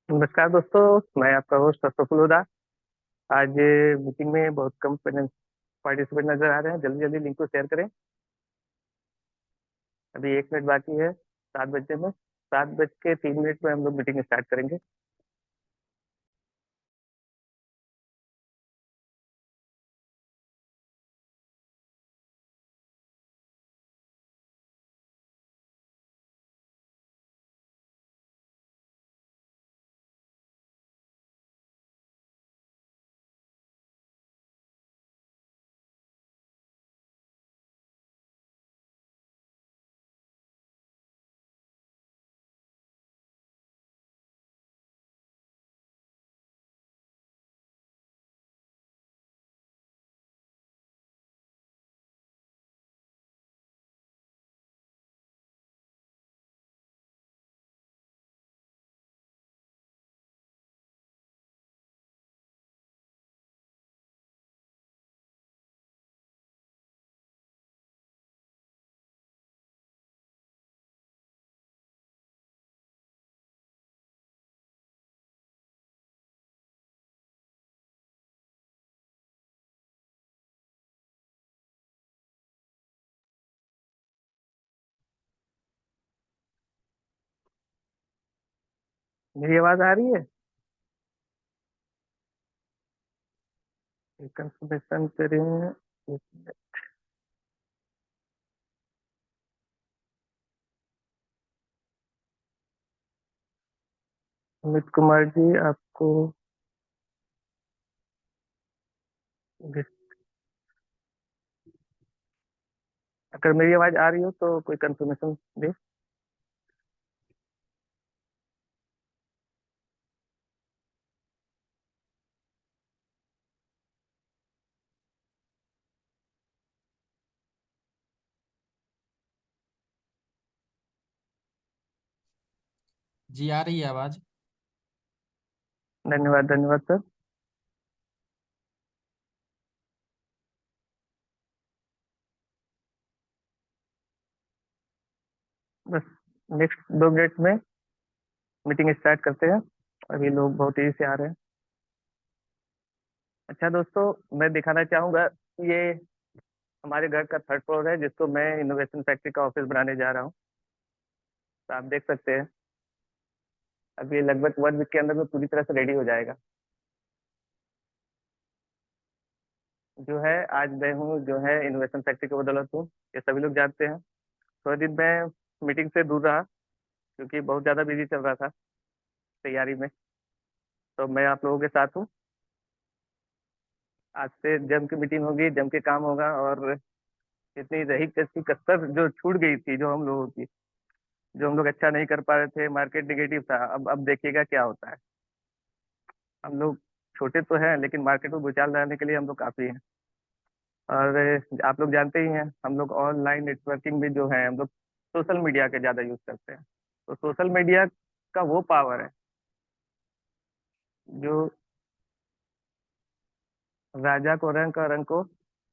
नमस्कार दोस्तों। मैं आपका होस्ट अशोक लोधा। आज मीटिंग में बहुत कम पार्टिसिपेंट नजर आ रहे हैं। जल्दी जल्दी लिंक को शेयर करें। अभी 1 मिनट बाकी है 7 बजने में। 7 बज के 3 मिनट में हम लोग मीटिंग स्टार्ट करेंगे। मेरी आवाज आ रही है? कंफर्मेशन करें। अमित कुमार जी आपको अगर मेरी आवाज आ रही हो तो कोई कंफर्मेशन दे। जी आ रही है आवाज। धन्यवाद धन्यवाद सर। बस नेक्स्ट 2 मिनट में मीटिंग स्टार्ट करते हैं। अभी लोग बहुत तेजी से आ रहे हैं। अच्छा दोस्तों, मैं दिखाना चाहूंगा। ये हमारे घर का थर्ड फ्लोर है, जिसको मैं इनोवेशन फैक्ट्री का ऑफिस बनाने जा रहा हूँ। तो आप देख सकते हैं। अब ये लगभग 1 वीक के अंदर में पूरी तरह से रेडी हो जाएगा। जो है, आज मैं हूँ जो है इनोवेशन फैक्ट्री की बदौलत हूँ। ये सभी लोग जानते हैं। थोड़े दिन मैं मीटिंग से दूर रहा, क्योंकि बहुत ज़्यादा बिजी चल रहा था तैयारी में। तो मैं आप लोगों के साथ हूँ। आज से जम की मीटिंग होगी, जम के काम होगा। और इतनी रही कच्ची कसर जो छूट गई थी, जो हम लोगों की, जो हम लोग अच्छा नहीं कर पा रहे थे, मार्केट निगेटिव था, अब देखिएगा क्या होता है। हम लोग छोटे तो हैं, लेकिन मार्केट में भूचाल लाने के लिए हम लोग काफी हैं। और आप लोग जानते ही हैं, हम लोग ऑनलाइन नेटवर्किंग में जो है, हम लोग सोशल मीडिया के ज्यादा यूज करते हैं। तो सोशल मीडिया का वो पावर है जो राजा को रंग का रंग को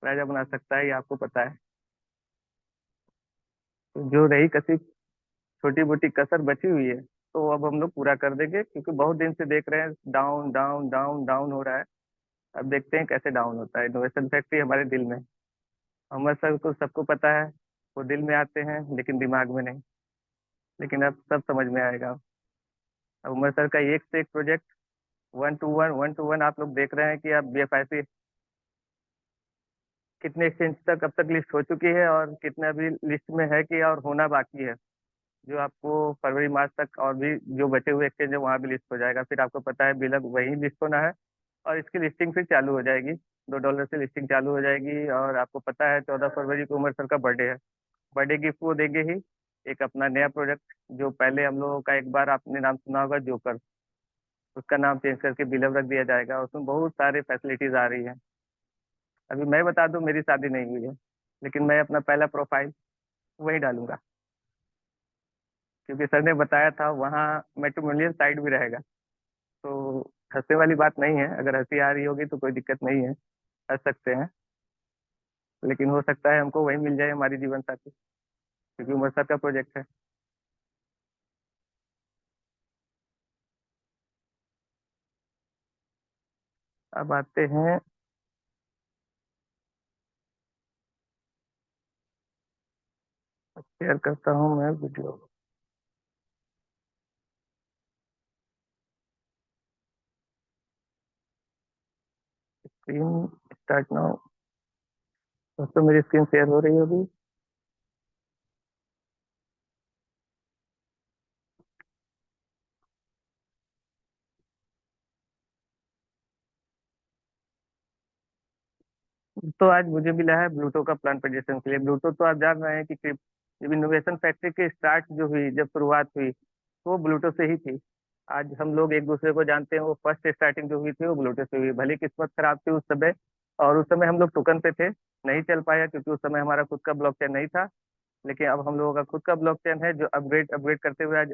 राजा बना सकता है, ये आपको पता है। तो जो रही कसी छोटी मोटी कसर बची हुई है, तो अब हम लोग पूरा कर देंगे, क्योंकि बहुत दिन से देख रहे हैं डाउन डाउन डाउन डाउन हो रहा है। अब देखते हैं कैसे डाउन होता है। इनोवेशन फैक्ट्री हमारे दिल में। अमर सर को सबको पता है। वो दिल में आते हैं लेकिन दिमाग में नहीं। लेकिन अब सब समझ में आएगा। अब उमर सर का एक से एक प्रोजेक्ट, 1 to 1 आप लोग देख रहे हैं कि अब BFIC कितने एक्सचेंज तक अब तक लिस्ट हो चुकी है, और कितने अभी लिस्ट में है कि और होना बाकी है। जो आपको फरवरी मार्च तक और भी जो बचे हुए एक्सचेंज है, वहाँ भी लिस्ट हो जाएगा। फिर आपको पता है बिलग वही लिस्ट होना है। और इसकी लिस्टिंग फिर चालू हो जाएगी। $2 से लिस्टिंग चालू हो जाएगी। और आपको पता है 14 फरवरी को उमर सर का बर्थडे है। बर्थडे गिफ्ट वो देंगे ही। एक अपना नया प्रोडक्ट, जो पहले हम लोगों का एक बार आपने नाम सुना होगा, जोकर। उसका नाम चेंज करके बिलव रख दिया जाएगा। उसमें बहुत सारे फैसिलिटीज आ रही हैं। अभी मैं बता दूं, मेरी शादी नहीं हुई है, लेकिन मैं अपना पहला प्रोफाइल वही डालूंगा, क्योंकि सर ने बताया था वहाँ मैट्रिमोनियल साइट भी रहेगा। तो हंसने वाली बात नहीं है। अगर हंसी आ रही होगी तो कोई दिक्कत नहीं है, हंस सकते हैं। लेकिन हो सकता है हमको वही मिल जाए, हमारी जीवन साथी, क्योंकि उमर सर का प्रोजेक्ट है। अब आते हैं। शेयर करता हूँ मैं वीडियो। Screen start now. दोस्तों मेरी स्क्रीन शेयर हो रही होगी। तो आज मुझे मिला है ब्लूटो का प्लान प्रेजेंटेशन के लिए। ब्लूटो तो आप जान रहे हैं कि जब इनोवेशन फैक्ट्री की स्टार्ट जो हुई, जब शुरुआत हुई, तो वो ब्लूटो से ही थी। आज हम लोग एक दूसरे को जानते हैं, वो फर्स्ट स्टार्टिंग जो हुई थी वो ब्लूटूथ से हुई। भले किस्मत खराब थी उस समय, और उस समय हम लोग टोकन पे थे, नहीं चल पाया क्योंकि उस समय हमारा खुद का ब्लॉकचेन नहीं था। लेकिन अब हम लोगों का खुद का ब्लॉकचेन है, जो अपग्रेड अपग्रेड करते हुए आज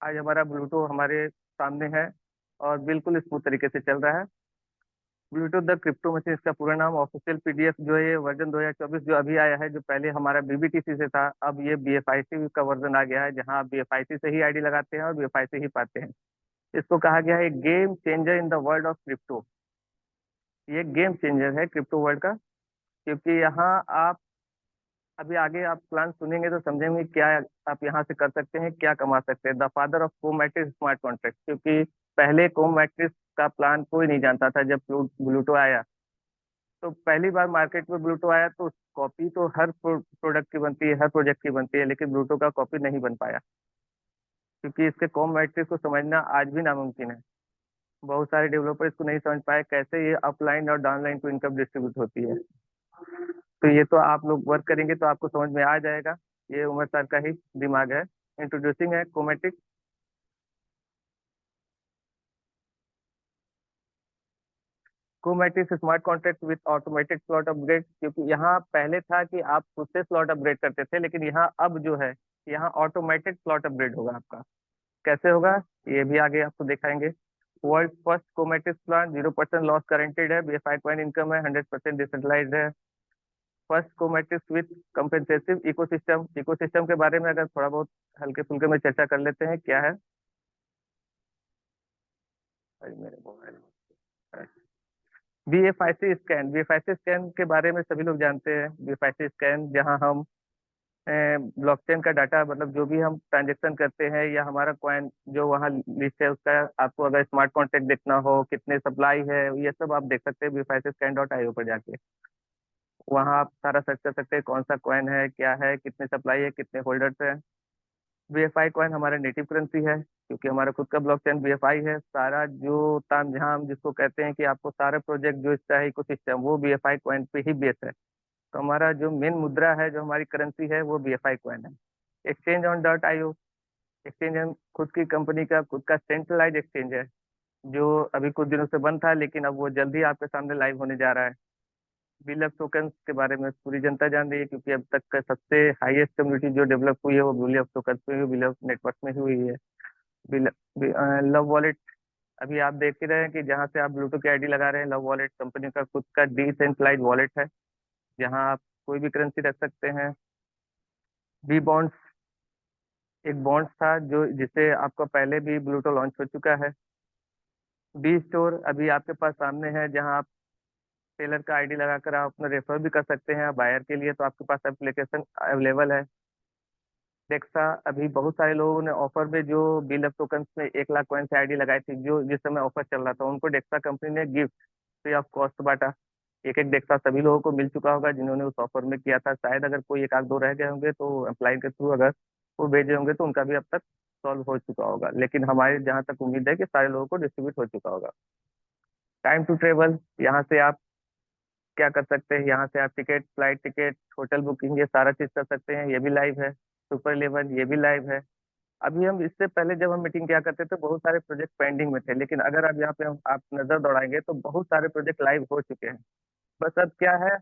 आज हमारा ब्लूटूथ हमारे सामने है और बिल्कुल स्मूथ तरीके से चल रहा है। ब्लूटूथ द क्रिप्टो मशीन इसका पूरा नाम। ऑफिशियल पीडीएफ जो है ये वर्जन 2024 जो अभी आया है, जो पहले हमारा बीबीटीसी से था, अब ये बीएफआईसी का वर्जन आ गया है, जहां आप बीएफआईसी से ही आईडी लगाते हैं और बीएफआईसी ही पाते हैं। इसको कहा गया है game changer in the world of crypto. ये गेम चेंजर है क्रिप्टो वर्ल्ड का, क्योंकि यहाँ आप अभी आगे आप प्लान सुनेंगे तो समझेंगे क्या आप यहाँ से कर सकते हैं, क्या कमा सकते हैं। द फादर ऑफ को मैट्रिक्स स्मार्ट कॉन्ट्रैक्ट, क्योंकि पहले को मैट्रिक्स का प्लान कोई नहीं जानता था। जब ब्लूटो आया तो पहली बार मार्केट में ब्लूटो आया, तो कॉपी तो हर प्रोडक्ट की बनती है, हर प्रोजेक्ट की बनती है, लेकिन ब्लूटो का कॉपी नहीं बन पाया, क्योंकि इसके कॉम मैट्रिक्स को समझना आज भी नामुमकिन है। बहुत सारे डेवलपर इसको नहीं समझ पाए कैसे ये अपलाइन और डाउनलाइन को इनकम डिस्ट्रीब्यूट होती है। तो ये तो आप लोग वर्क करेंगे तो आपको समझ में आ जाएगा। ये उमर सर का ही दिमाग है। इंट्रोड्यूसिंग है कोमेटिक। कोमेटिक smart contract with automatic slot upgrade, क्योंकि यहाँ पहले था कि आप खुद से स्लॉट अपग्रेड करते थे, लेकिन यहाँ अब जो है, यहाँ ऑटोमेटिक स्लॉट अपग्रेड होगा आपका। कैसे होगा ये भी आगे आपको दिखाएंगे। वर्ल्ड फर्स्ट कोमेटिक प्लान, 0% लॉस गारंटेड है, बीएफआई कॉइन इनकम है, 100% डिसेंट्रलाइज्ड है। फर्स्ट कोमेटिक विथ कंपेंसेटिव इकोसिस्टम। इकोसिस्टम के बारे में अगर थोड़ा बहुत हल्के फुल्के में चर्चा कर लेते हैं, क्या है। अरे मेरे मोबाइल। बीएफआईसी स्कैन। बीएफआईसी स्कैन के बारे में सभी लोग जानते हैं। बीएफआईसी स्कैन जहां हम ब्लॉकचेन का डाटा, मतलब जो भी हम ट्रांजेक्शन करते हैं या हमारा कॉइन जो वहाँ लिस्ट है उसका, आपको अगर स्मार्ट कॉन्ट्रैक्ट देखना हो, कितने सप्लाई है, ये सब आप देख सकते हैं bfscan.io पर जाके। वहाँ आप सारा सर्च कर सकते हैं कौन सा कॉइन है, क्या है, कितने सप्लाई है, कितने होल्डर्स है। बीएफआई कॉइन हमारा नेटिव करेंसी है, क्योंकि हमारा खुद का ब्लॉकचेन बीएफआई है। सारा जो तामझाम जिसको कहते हैं कि आपको सारे प्रोजेक्ट जो इसका है इकोसिस्टम, वो बीएफआई कॉइन पे ही बेस है। तो हमारा जो मेन मुद्रा है, जो हमारी करेंसी है, वो बीएफआई कॉइन है। Exchange on dot IO. Exchange हम खुद की कंपनी का खुद का सेंट्रलाइज एक्सचेंज है, जो अभी कुछ दिनों से बंद था, लेकिन अब वो जल्दी आपके सामने लाइव होने जा रहा है। बिल ऑफ टोकन के बारे में पूरी जनता जान रही है, क्योंकि अब तक का सबसे हाईएस्ट कम्युनिटी जो डेवलप हुई है वो बिल ऑफ टोकन में हुई, बिल ऑफ नेटवर्क में ही हुई है। Bill love wallet. अभी आप देख ही रहे हैं कि जहाँ से आप ब्लूटूथ की आईडी लगा रहे हैं, लव वॉलेट कंपनी का खुद का डिसेंट्रलाइज वॉलेट है, जहाँ आप कोई भी करेंसी रख सकते हैं। बी बॉन्ड्स एक बॉन्ड्स था जो जिसे आपका पहले भी ब्लूटूथ लॉन्च हो चुका है। बी स्टोर अभी आपके पास सामने है, जहाँ आप सेलर का आईडी लगाकर आप अपना रेफर भी कर सकते हैं बायर के लिए, तो आपके पास एप्लीकेशन अवेलेबल है। डेक्सा, अभी बहुत सारे लोगों ने ऑफर में जो बिल ऑफ टोकन में 1 लाख कॉइन से आईडी लगाई थी, जो जिस समय ऑफर चल रहा था, उनको डेक्सा कंपनी ने गिफ्ट फ्री ऑफ कॉस्ट बांटा। एक एक डेक्सा सभी लोगों को मिल चुका होगा जिन्होंने उस ऑफर में किया था। शायद अगर कोई एक आध दो रह गए होंगे तो अप्लाई के थ्रू अगर वो भेजे होंगे तो उनका भी अब तक सॉल्व हो चुका होगा, लेकिन हमारे जहाँ तक उम्मीद है कि सारे लोगों को डिस्ट्रीब्यूट हो चुका होगा। टाइम टू ट्रेवल, यहाँ से आप क्या कर सकते हैं, यहाँ से आप ticket, flight ticket, hotel booking, ये सारा चीज कर सकते हैं, ये भी लाइव है। सुपर 11 ये भी लाइव है। अभी हम इससे पहले जब हम मीटिंग किया करते थे, बहुत सारे प्रोजेक्ट पेंडिंग में थे, लेकिन अगर आप यहाँ पे आप नजर दौड़ाएंगे तो बहुत सारे प्रोजेक्ट लाइव हो चुके हैं। बस अब क्या है,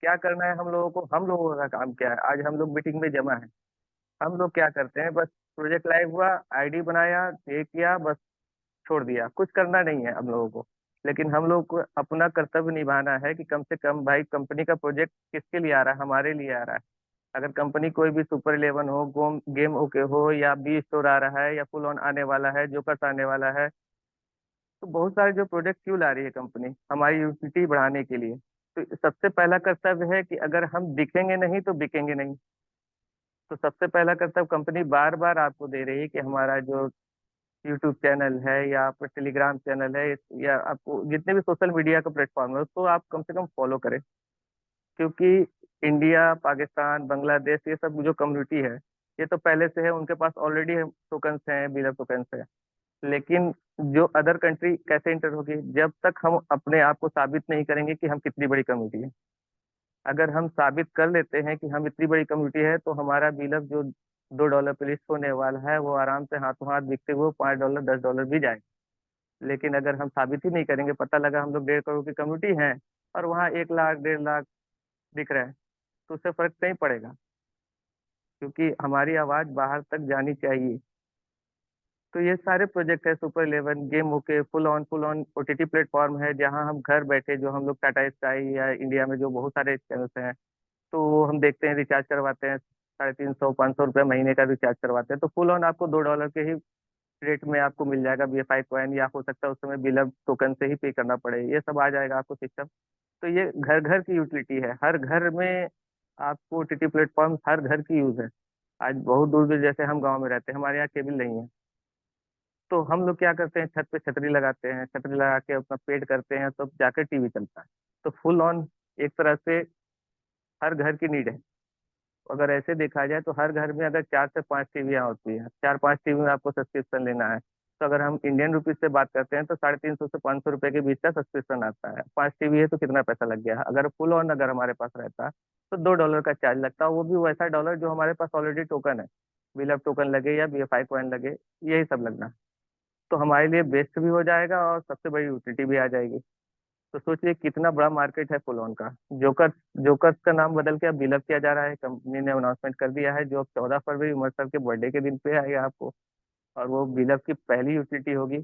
क्या करना है हम लोगों को, हम लोगों का काम क्या है, आज हम लोग मीटिंग में जमा है। हम लोग क्या करते हैं, बस प्रोजेक्ट लाइव हुआ, आईडी बनाया, ये किया, बस छोड़ दिया, कुछ करना नहीं है हम लोगों को। लेकिन हम लोग को अपना कर्तव्य निभाना है कि कम से कम भाई कंपनी का प्रोजेक्ट किसके लिए आ रहा है, हमारे लिए आ रहा है। अगर कंपनी कोई भी सुपर 11 हो, गेम ओके हो, या बी स्टोर आ रहा है, या फुल ऑन आने वाला है, जोकर्स आने वाला है, तो बहुत सारे जो प्रोडक्ट क्यों ला रही है कंपनी, हमारी यूटिलिटी बढ़ाने के लिए। तो सबसे पहला कर्तव्य है कि अगर हम दिखेंगे नहीं तो बिकेंगे नहीं। तो सबसे पहला कर्तव्य कंपनी बार बार आपको दे रही है कि हमारा जो यूट्यूब चैनल है या आपका टेलीग्राम चैनल है या आपको जितने भी सोशल मीडिया का प्लेटफॉर्म है उसको आप कम से कम फॉलो करें। क्योंकि इंडिया, पाकिस्तान, बांग्लादेश, ये सब जो कम्युनिटी है, ये तो पहले से है, उनके पास ऑलरेडी टोकन्स हैं, बिलर टोकन्स है। लेकिन जो अदर कंट्री कैसे इंटर होगी, जब तक हम अपने आप को साबित नहीं करेंगे कि हम कितनी बड़ी कम्युनिटी है। अगर हम साबित कर लेते हैं कि हम इतनी बड़ी कम्युनिटी है तो हमारा बिलर जो $2 पे लिस्ट होने वाला है वो आराम से हाथों हाथ बिकते हुए $5, $10 भी जाए। लेकिन अगर हम साबित ही नहीं करेंगे, पता लगा हम लोग 1.5 करोड़ की कम्युनिटी है और वहाँ 1 लाख, 1.5 लाख दिख रहा है, तो उससे फर्क नहीं पड़ेगा। क्योंकि हमारी आवाज बाहर तक जानी चाहिए। तो ये सारे प्रोजेक्ट है, सुपर 11 गेम होके फुल ऑन ओटीटी प्लेटफॉर्म है, जहां हम घर बैठे, जो हम लोग टाटा स्काई या इंडिया में जो बहुत सारे चैनल्स हैं, तो वो हम देखते हैं, रिचार्ज करवाते हैं, 350-500 रुपये महीने का रिचार्ज करवाते हैं, तो फुल ऑन आपको $2 के ही रेट में आपको मिल जाएगा BFI कॉइन, या हो सकता है उस समय बिलर टोकन से ही पे करना पड़े, ये सब आ जाएगा आपको सिस्टम। तो ये घर घर की यूटिलिटी है, हर घर में आपको ओटीटी प्लेटफॉर्म हर घर की यूज है। आज बहुत दूर दूर, जैसे हम गांव में रहते हैं, हमारे यहाँ केबल नहीं है, तो हम लोग क्या करते हैं, छत पे छतरी लगाते हैं, छतरी लगा के अपना पेड करते हैं, तो जाकर टीवी चलता है। तो फुल ऑन एक तरह से हर घर की नीड है। अगर ऐसे देखा जाए तो हर घर में अगर 4 से 5 टीवियाँ होती है, 4-5 टीवी में आपको सब्सक्रिप्शन लेना है, तो अगर हम इंडियन रुपीज से बात करते हैं तो 350 से 500 रुपए के बीच का सब्सक्रिप्शन आता है। 5 टीवी है तो कितना पैसा लग गया। अगर फुल ऑन अगर हमारे पास रहता तो $2 का चार्ज लगता, वो भी वैसा डॉलर जो हमारे पास ऑलरेडी टोकन है, बिलअप टोकन लगे या BFI कॉइन लगे, यही सब लगना। तो हमारे लिए बेस्ट भी हो जाएगा और सबसे बड़ी यूटिलिटी भी आ जाएगी। तो सोचिए कितना बड़ा मार्केट है फुल ऑन का। जोकर जोकर्स का नाम बदल के अब बिलअप किया जा रहा है, कंपनी ने अनाउंसमेंट कर दिया है, जो अब 14 फरवरी उमर सर के बर्थडे के दिन पे आएगा आपको। और वो बिलअप की पहली यूटिलिटी होगी,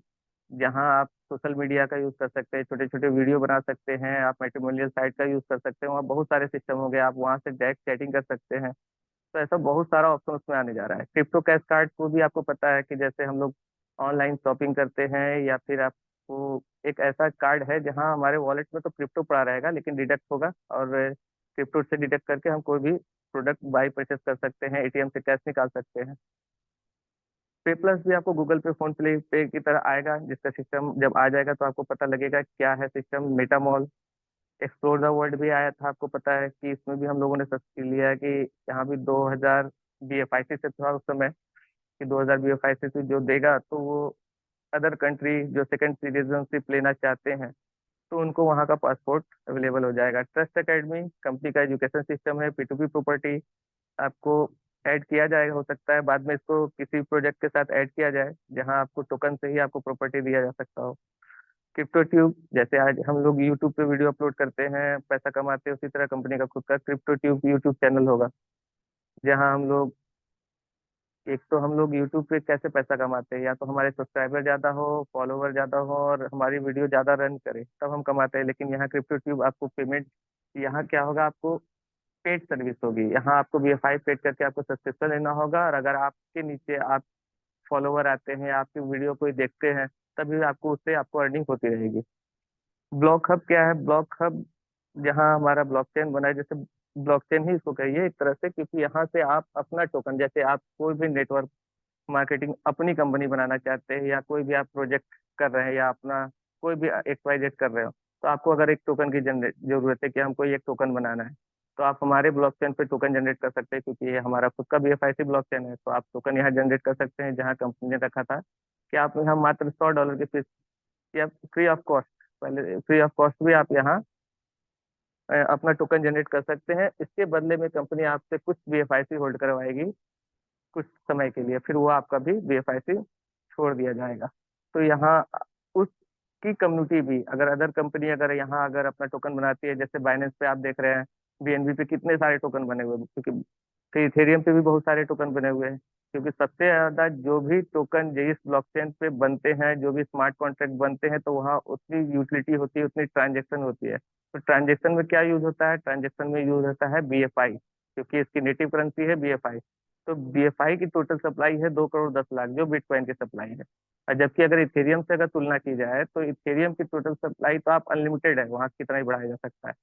जहां आप सोशल मीडिया का यूज कर सकते हैं, छोटे छोटे वीडियो बना सकते हैं, आप मैट्रिमोनियल साइट का यूज कर सकते हैं, वहाँ बहुत सारे सिस्टम हो गए, आप वहां से डायरेक्ट चैटिंग कर सकते हैं। तो ऐसा बहुत सारा ऑप्शन उसमें आने जा रहा है। क्रिप्टो कैश कार्ड को भी आपको पता है कि जैसे हम लोग ऑनलाइन शॉपिंग करते हैं, या फिर आपको एक ऐसा कार्ड है जहां हमारे वॉलेट में तो क्रिप्टो पड़ा रहेगा लेकिन डिडक्ट होगा, और क्रिप्टो से डिडक्ट करके हम कोई भी प्रोडक्ट बाई परचेस कर सकते हैं, ATM से कैश निकाल सकते हैं। पे प्लस भी आपको गूगल पे, फोन पे की तरह आएगा, जिसका सिस्टम जब आ जाएगा तो आपको पता लगेगा क्या है सिस्टम। मेटामॉल, एक्सप्लोर द वर्ल्ड भी आया था, आपको पता है कि इसमें भी हम लोगों ने सब्सिडी लिया है कि यहाँ भी 2000 BFIC से था उस समय, कि 2000 BFIC से जो देगा तो वो अदर कंट्री जो सेकंड सिटीजनशिप लेना चाहते हैं तो उनको वहाँ का पासपोर्ट अवेलेबल हो जाएगा। ट्रस्ट एकेडमी कंपनी का एजुकेशन सिस्टम है, P2P प्रॉपर्टी आपको ऐड किया जाएगा, हो सकता है बाद में इसको किसी प्रोजेक्ट के साथ ऐड किया जाए जहां आपको टोकन से ही आपको प्रॉपर्टी दिया जा सकता हो। क्रिप्टो ट्यूब, जैसे आज हम लोग यूट्यूब पे वीडियो अपलोड करते हैं, पैसा कमाते हैं, उसी तरह कंपनी का खुद का क्रिप्टो ट्यूब यूट्यूब चैनल होगा, जहां हम लोग, एक तो हम लोग यूट्यूब पे कैसे पैसा कमाते हैं, या तो हमारे सब्सक्राइबर ज्यादा हो, फॉलोवर ज्यादा हो और हमारी वीडियो ज्यादा रन करे तब हम कमाते हैं। लेकिन यहाँ क्रिप्टो ट्यूब आपको पेमेंट, यहाँ क्या होगा, आपको पेड सर्विस होगी, यहाँ आपको BFI पेड करके आपको सब्सक्रिप्शन लेना होगा, और अगर आपके नीचे आप फॉलोवर आते हैं, आपकी वीडियो कोई देखते हैं, तभी आपको उससे आपको अर्निंग होती रहेगी। ब्लॉक हब क्या है? ब्लॉक हब जहाँ हमारा ब्लॉकचेन बना है, जैसे ब्लॉकचेन ही इसको कहिए एक तरह से, क्योंकि यहाँ से आप अपना टोकन, जैसे आप कोई भी नेटवर्क मार्केटिंग अपनी कंपनी बनाना चाहते हैं, या कोई भी आप प्रोजेक्ट कर रहे हैं, या अपना कोई भी XYZ कर रहे हो, तो आपको अगर एक टोकन की जनरेट जरूरत है कि हमको एक टोकन बनाना है, तो आप हमारे ब्लॉकचेन पे टोकन जनरेट कर सकते हैं, क्योंकि ये हमारा खुद का BFIC ब्लॉकचेन है। तो आप टोकन यहाँ जनरेट कर सकते हैं, जहाँ कंपनी ने रखा था कि आप यहाँ मात्र $100 की फीस, या फ्री ऑफ कॉस्ट, पहले फ्री ऑफ कॉस्ट भी आप यहाँ अपना टोकन जनरेट कर सकते हैं। इसके बदले में कंपनी आपसे कुछ BFIC होल्ड करवाएगी कुछ समय के लिए, फिर वो आपका भी BFIC छोड़ दिया जाएगा। तो यहाँ उसकी कम्युनिटी भी, अगर अदर कंपनी अगर यहाँ अगर अपना टोकन बनाती है, जैसे बाइनेंस पे आप देख रहे हैं, BNB पे कितने सारे टोकन बने हुए हैं, क्योंकि फिर इथेरियम पे भी बहुत सारे टोकन बने हुए हैं, क्योंकि सबसे ज्यादा जो भी टोकन जिस ब्लॉकचेन पे बनते हैं, जो भी स्मार्ट कॉन्ट्रैक्ट बनते हैं, तो वहाँ उतनी यूटिलिटी होती है, उतनी ट्रांजेक्शन होती है। तो ट्रांजेक्शन में क्या यूज होता है? ट्रांजेक्शन में यूज होता है BFI, क्योंकि इसकी नेटिव करेंसी है BFI। तो BFI की टोटल सप्लाई है 2 करोड़ 10 लाख, जो बिटकॉइन की सप्लाई है। और जबकि अगर इथेरियम से अगर तुलना की जाए तो इथेरियम की टोटल सप्लाई तो आप अनलिमिटेड है, वहां कितना ही बढ़ाया जा सकता है।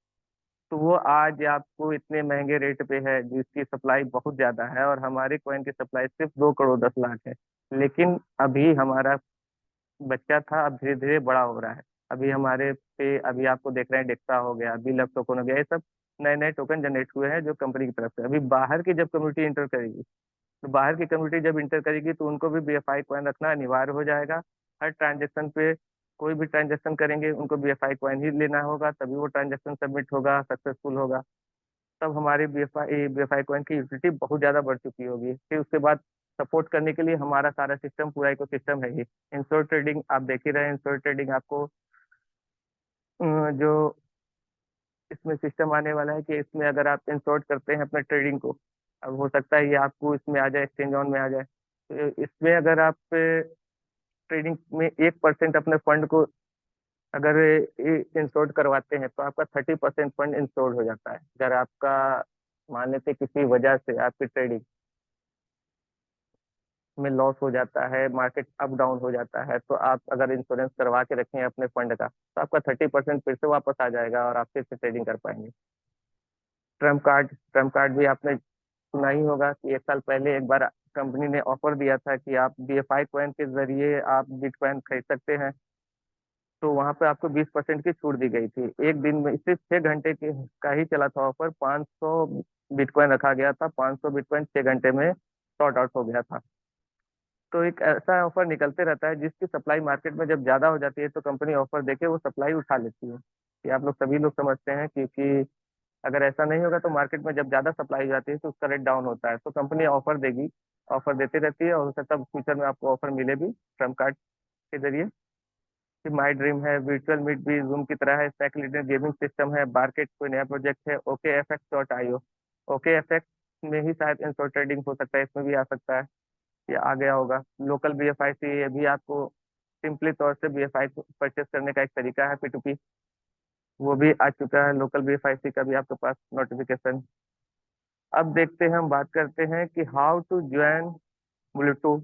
तो वो आज आपको इतने महंगे रेट पे है जिसकी सप्लाई बहुत ज्यादा है, और हमारे कॉइन की सप्लाई सिर्फ 2 करोड़ 10 लाख है। लेकिन अभी हमारा बच्चा था, अब धीरे धीरे बड़ा हो रहा है। अभी हमारे पे अभी आपको देख रहे हैं, डेक्सा हो गया, बिलअप टोकन हो गया, ये सब नए नए टोकन जनरेट हुए हैं जो कंपनी की तरफ से। अभी बाहर की जब कम्युनिटी इंटर करेगी, तो बाहर की कम्युनिटी जब इंटर करेगी तो उनको भी BFI कॉइन रखना अनिवार्य हो जाएगा। हर ट्रांजेक्शन पे कोई भी ट्रांजेक्शन करेंगे उनको BFI कॉइन ही लेना होगा, तभी वो ट्रांजेक्शन सबमिट होगा, सक्सेसफुल होगा। तब हमारी BFI कॉइन की यूटिलिटी बहुत ज्यादा बढ़ चुकी होगी। फिर उसके बाद सपोर्ट करने के लिए हमारा सारा सिस्टम, पूरा इको सिस्टम है ही। इंश्योर ट्रेडिंग आप देख ही रहे हैं, इंश्योर ट्रेडिंग आपको जो इसमें सिस्टम आने वाला है कि इसमें अगर आप इंश्योर करते हैं अपने ट्रेडिंग को, अब हो सकता है ये आपको इसमें आ जाए, एक्सचेंज ऑन में आ जाए। तो इसमें अगर आप ट्रेडिंग में 1% अपने फंड को अगर इंश्योर करवाते हैं तो आपका 30% फंड इंश्योर हो जाता है। अगर आपका मान लेते किसी वजह से आपकी ट्रेडिंग में लॉस हो जाता है, मार्केट अप डाउन हो जाता है, तो आप अगर इंश्योरेंस करवा के रखें अपने फंड का, तो आपका 30% फिर से वापस आ जाएगा और आप फिर से ट्रेडिंग कर पाएंगे। ट्रम्प कार्ड भी आपने सुना ही होगा कि 1 साल पहले एक बार कंपनी ने ऑफर दिया था कि आप BFI कॉइन के जरिए आप बिटकॉइन खरीद सकते हैं। तो वहां पे आपको 20% की छूट दी गई थी। एक दिन में सिर्फ 6 घंटे के का ही चला था ऑफर, 500 बिटकॉइन रखा गया था, 500 बिटकॉइन 6 घंटे में शॉर्ट आउट हो गया था। तो एक ऐसा ऑफर निकलते रहता है जिसकी सप्लाई मार्केट में जब ज्यादा हो जाती है तो कंपनी ऑफर देके वो सप्लाई उठा लेती है। ये आप लोग सभी लोग समझते हैं, क्योंकि अगर ऐसा नहीं होगा तो मार्केट में जब ज्यादा सप्लाई हो जाती है तो उसका रेट डाउन होता है। तो कंपनी ऑफर देगी, ऑफर देती रहती है, और हो सकता है फ्यूचर में आपको ऑफर मिले भी ट्रम्प कार्ड के जरिए। कि माई ड्रीम है, वर्चुअल मीट भी जूम की तरह है, स्पेकुलेटिव गेमिंग सिस्टम है, मार्केट कोई नया प्रोजेक्ट है, OKFX.io। OKFX में ही शायद इंश्योर ट्रेडिंग हो सकता है, इसमें भी आ सकता है या आ गया होगा। लोकल BFI ये भी आपको सिंपली तौर से BFI परचेस करने का एक तरीका है, P2P, वो भी आ चुका है। लोकल BFI का भी आपके पास नोटिफिकेशन। अब देखते हैं, हम बात करते हैं कि हाउ टू ज्वाइन ब्लूटूथ।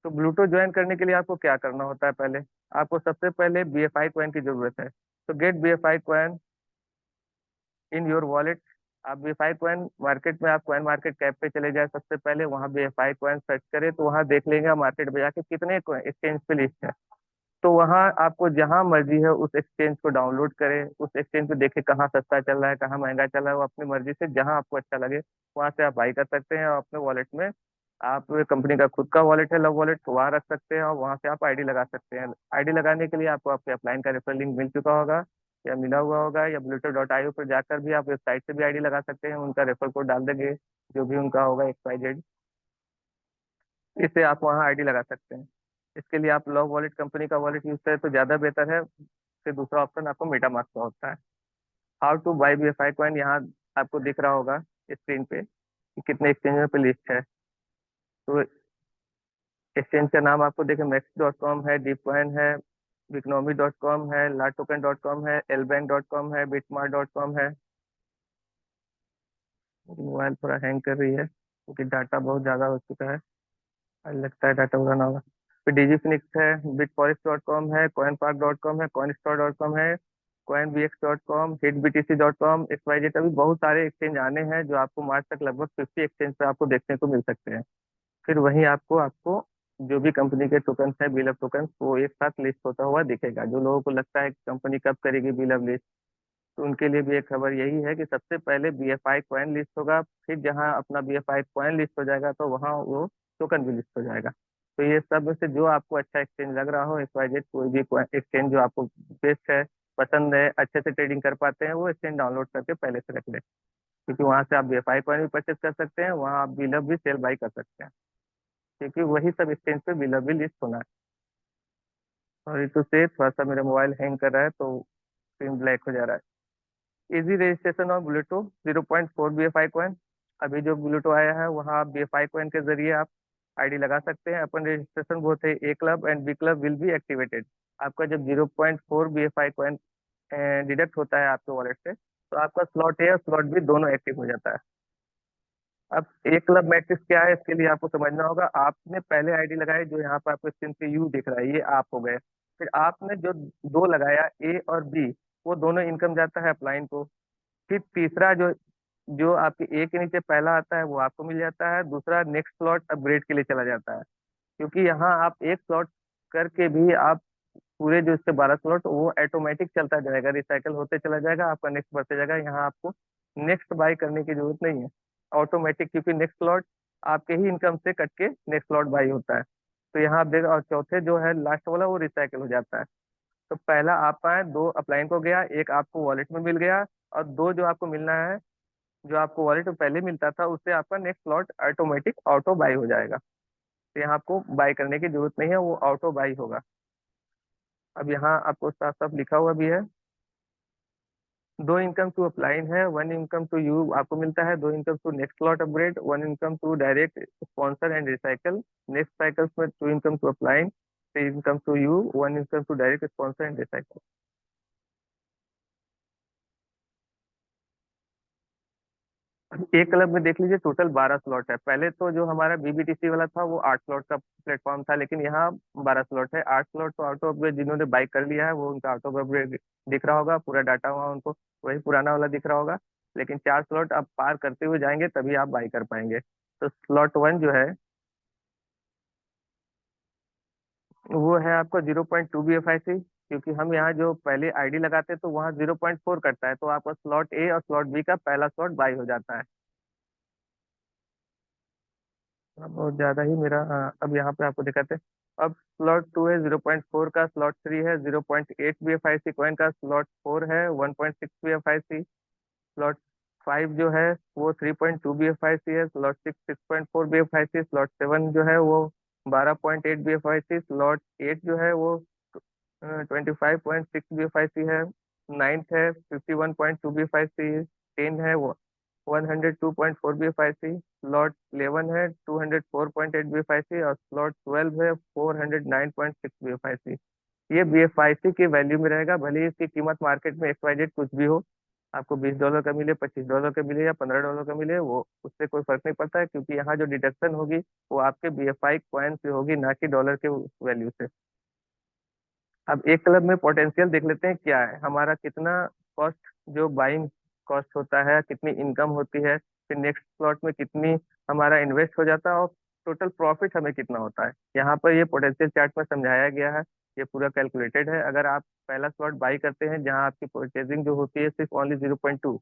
तो ब्लूटूथ ज्वाइन करने के लिए आपको क्या करना होता है? पहले आपको सबसे पहले BFI कॉइन की जरूरत है। तो get BFI coin in your wallet. आप BFI कॉइन मार्केट में, आप कॉइन मार्केट कैप पे चले जाए, सबसे पहले वहाँ BFI कॉइन सर्च करें तो वहाँ देख लेंगे मार्केट में जाके कितने एक्सचेंज पे लिस्ट है। तो वहाँ आपको जहाँ मर्जी है उस एक्सचेंज को डाउनलोड करें, उस एक्सचेंज पे देखें कहाँ सस्ता चल रहा है, कहाँ महंगा चल रहा है, वो अपनी मर्जी से जहाँ आपको अच्छा लगे वहाँ से आप बाई कर सकते हैं। और अपने वॉलेट में, आप कंपनी का खुद का वॉलेट है, लव वॉलेट, तो वहाँ रख सकते हैं और वहाँ से आप आईडी लगा सकते हैं। आईडी लगाने के लिए आपको आपके अपलाइन का रेफरल लिंक मिल चुका होगा या मिला हुआ होगा, या bluetooth.io पर जाकर भी आप वेबसाइट से भी आईडी लगा सकते हैं, उनका रेफर कोड डाल देंगे जो भी उनका होगा XYZ, इससे आप वहाँ आईडी लगा सकते हैं। इसके लिए आप लव वॉलेट कंपनी का वॉलेट यूज करें तो ज़्यादा बेहतर है। फिर दूसरा ऑप्शन आपको मेटामास्क का होता है। How two by BFI coin, यहाँ आपको दिख रहा होगा स्क्रीन पे कि कितने एक्सचेंजों पे लिस्ट है। तो एक्सचेंज का नाम आपको देखें, मैक्स.com है, डीपकॉइन है, बिकनॉमी.com है, लाटोकन.com है, एलबैंक.com है, बिटमार्ट.com है। मोबाइल थोड़ा हैंग कर रही है क्योंकि डाटा बहुत ज़्यादा हो चुका है, लगता है डाटा पूरा ना होगा। फिर डिजीफिनिक्स है, बिटफॉरेस्ट.com है, कॉइनपार्क.com है, कॉइनस्टोर.com है, coinbx.com, hitbtc.com, XYZ। अभी बहुत सारे एक्सचेंज आने हैं जो आपको मार्च तक लगभग 50 एक्सचेंज पे आपको देखने को मिल सकते हैं। फिर वहीं आपको आपको जो भी कंपनी के टोकन है, बिल ऑफ टोकन, वो एक साथ लिस्ट होता हुआ दिखेगा। जो लोगों को लगता है कि कंपनी कब करेगी बिल ऑफ लिस्ट, तो उनके लिए भी एक खबर यही है कि सबसे पहले BFI कॉइन लिस्ट होगा, फिर जहां अपना BFI कॉइन लिस्ट हो जाएगा तो वहां वो टोकन भी लिस्ट हो जाएगा। तो ये सब में से जो आपको अच्छा एक्सचेंज लग रहा हो, XYZ, कोई भी एक्सचेंज जो आपको बेस्ट है, पसंद है, अच्छे से ट्रेडिंग कर पाते हैं, वो एक्सचेंज डाउनलोड करके पहले से रख लें, क्योंकि वहां से आप BFI कॉइन भी परचेज कर सकते हैं, वहाँ आप बिल ऑफ भी सेल बाई कर सकते हैं, क्योंकि वही सब एक्सचेंज पे बिल ऑफ भी लिस्ट होना है। और इस से थोड़ा सा मेरा मोबाइल हैंग कर रहा है तो स्क्रीन ब्लैक हो जा रहा है। Easy registration on Bluto 0.4 BFI coin. अभी जो ब्लूटो आया है वहाँ आप BFI कॉइन के जरिए आप आईडी लगा सकते हैं। अपन रजिस्ट्रेशन बोलते हैं a club and b club will be activated. आपका जब 0.4 BFI कॉइन डिडक्ट होता है आपके वॉलेट से, तो आपका स्लॉट ए और स्लॉट बी दोनों एक्टिव हो जाता है। अब एक क्लब मैट्रिक्स क्या है, इसके लिए आपको समझना होगा। आपने पहले आईडी लगाई, जो यहाँ पर आपको स्क्रीन पे यू दिख रहा है, ये आप हो गए। फिर आपने जो दो लगाया, ए और बी, वो दोनों इनकम जाता है अपलाइन को। फिर तीसरा जो जो आपके ए के नीचे पहला आता है वो आपको मिल जाता है। दूसरा नेक्स्ट स्लॉट अपग्रेड के लिए चला जाता है, क्योंकि यहाँ आप एक स्लॉट करके भी आप पूरे जो इसके 12 स्लॉट वो ऑटोमेटिक चलता जाएगा, रिसाइकल होते चला जाएगा, आपका नेक्स्ट बढ़ते जाएगा। यहाँ आपको नेक्स्ट बाय करने की जरूरत नहीं है, ऑटोमेटिक, क्योंकि नेक्स्ट स्लॉट आपके ही इनकम से कट के नेक्स्ट स्लॉट बाय होता है। तो यहाँ आप देख, और चौथे जो है लास्ट वाला, वो रिसाइकल हो जाता है। तो पहला आप आए, दो अपलाइन को गया, एक आपको वॉलेट में मिल गया, और दो जो आपको मिलना है, जो आपको वॉलेट में पहले मिलता था, उससे आपका next slot automatic auto buy हो जाएगा। तो यहाँ आपको बाय करने की जरूरत नहीं है, वो ऑटो बाय होगा। अब यहाँ आपको साफ साफ लिखा हुआ भी है, दो इनकम टू अपलाइन है, वन इनकम टू यू आपको मिलता है, दो income to next slot upgrade, one income to direct sponsor and recycle. Next cycles में two income to upline, three income to you, one income to direct sponsor and recycle. एक club में देख लीजिए total 12 slot है। पहले तो जो हमारा बीबीटीसी वाला था वो 8 स्लॉट का प्लेटफॉर्म था, लेकिन यहाँ 12 स्लॉट है। 8 स्लॉट तो ऑटो अपग्रेड जिन्होंने बाइक कर लिया है वो उनका ऑटो अपग्रेड दिख रहा होगा, पूरा डाटा वहाँ उनको वही पुराना वाला दिख रहा होगा। लेकिन 4 स्लॉट आप पार करते हुए जाएंगे तभी आप बाई कर पाएंगे। तो स्लॉट वन जो है वो है आपका 0.2 BFIC, क्योंकि हम यहाँ जो पहले आईडी लगाते हैं तो वहाँ 0.4 कटता है, तो आपका स्लॉट ए और स्लॉट बी का पहला स्लॉट बाई हो जाता है। अब बहुत ज्यादा ही मेरा, हाँ, अब यहाँ पे आपको दिखाते हैं। अब स्लॉट टू है 0.4 का, स्लॉट थ्री है 0.8 BFIC कॉइन का, स्लॉट फोर है 1.6 BFIC, स्लॉट फाइव जो है वो 3.2 BFIC है, slot six 6.4 BFIC, slot seven जो है वो 12.8 BFIC, स्लॉट एट जो है वो 25.6 BFIC है, नाइन्थ है 51.2 BFIC, टेन है वो 102.4 BFIC, स्लॉट 11 है 204.8 BFIC, और स्लॉट 12 है 409.6 BFIC। ये BFIC की वैल्यू में रहेगा, भले ही इसकी कीमत मार्केट में XYZ कुछ भी हो, आपको $20 का मिले, $25 का मिले, या $15 का मिले, वो उससे कोई फर्क नहीं पड़ता है, क्योंकि यहाँ जो डिडक्शन होगी वो आपके BFI कॉइन से होगी, ना कि डॉलर के वैल्यू से। अब एक क्लब में पोटेंशियल देख लेते हैं क्या है हमारा, कितना कॉस्ट, जो बाइंग कॉस्ट होता है, कितनी इनकम होती है, फिर नेक्स्ट स्लॉट में कितनी हमारा इन्वेस्ट हो जाता है, और टोटल प्रॉफिट हमें कितना होता है। यहाँ पर ये पोटेंशियल चार्ट में समझाया गया है, ये पूरा कैलकुलेटेड है। अगर आप पहला स्लॉट बाई करते हैं जहाँ आपकी परचेजिंग जो होती है सिर्फ ओनली 0.2,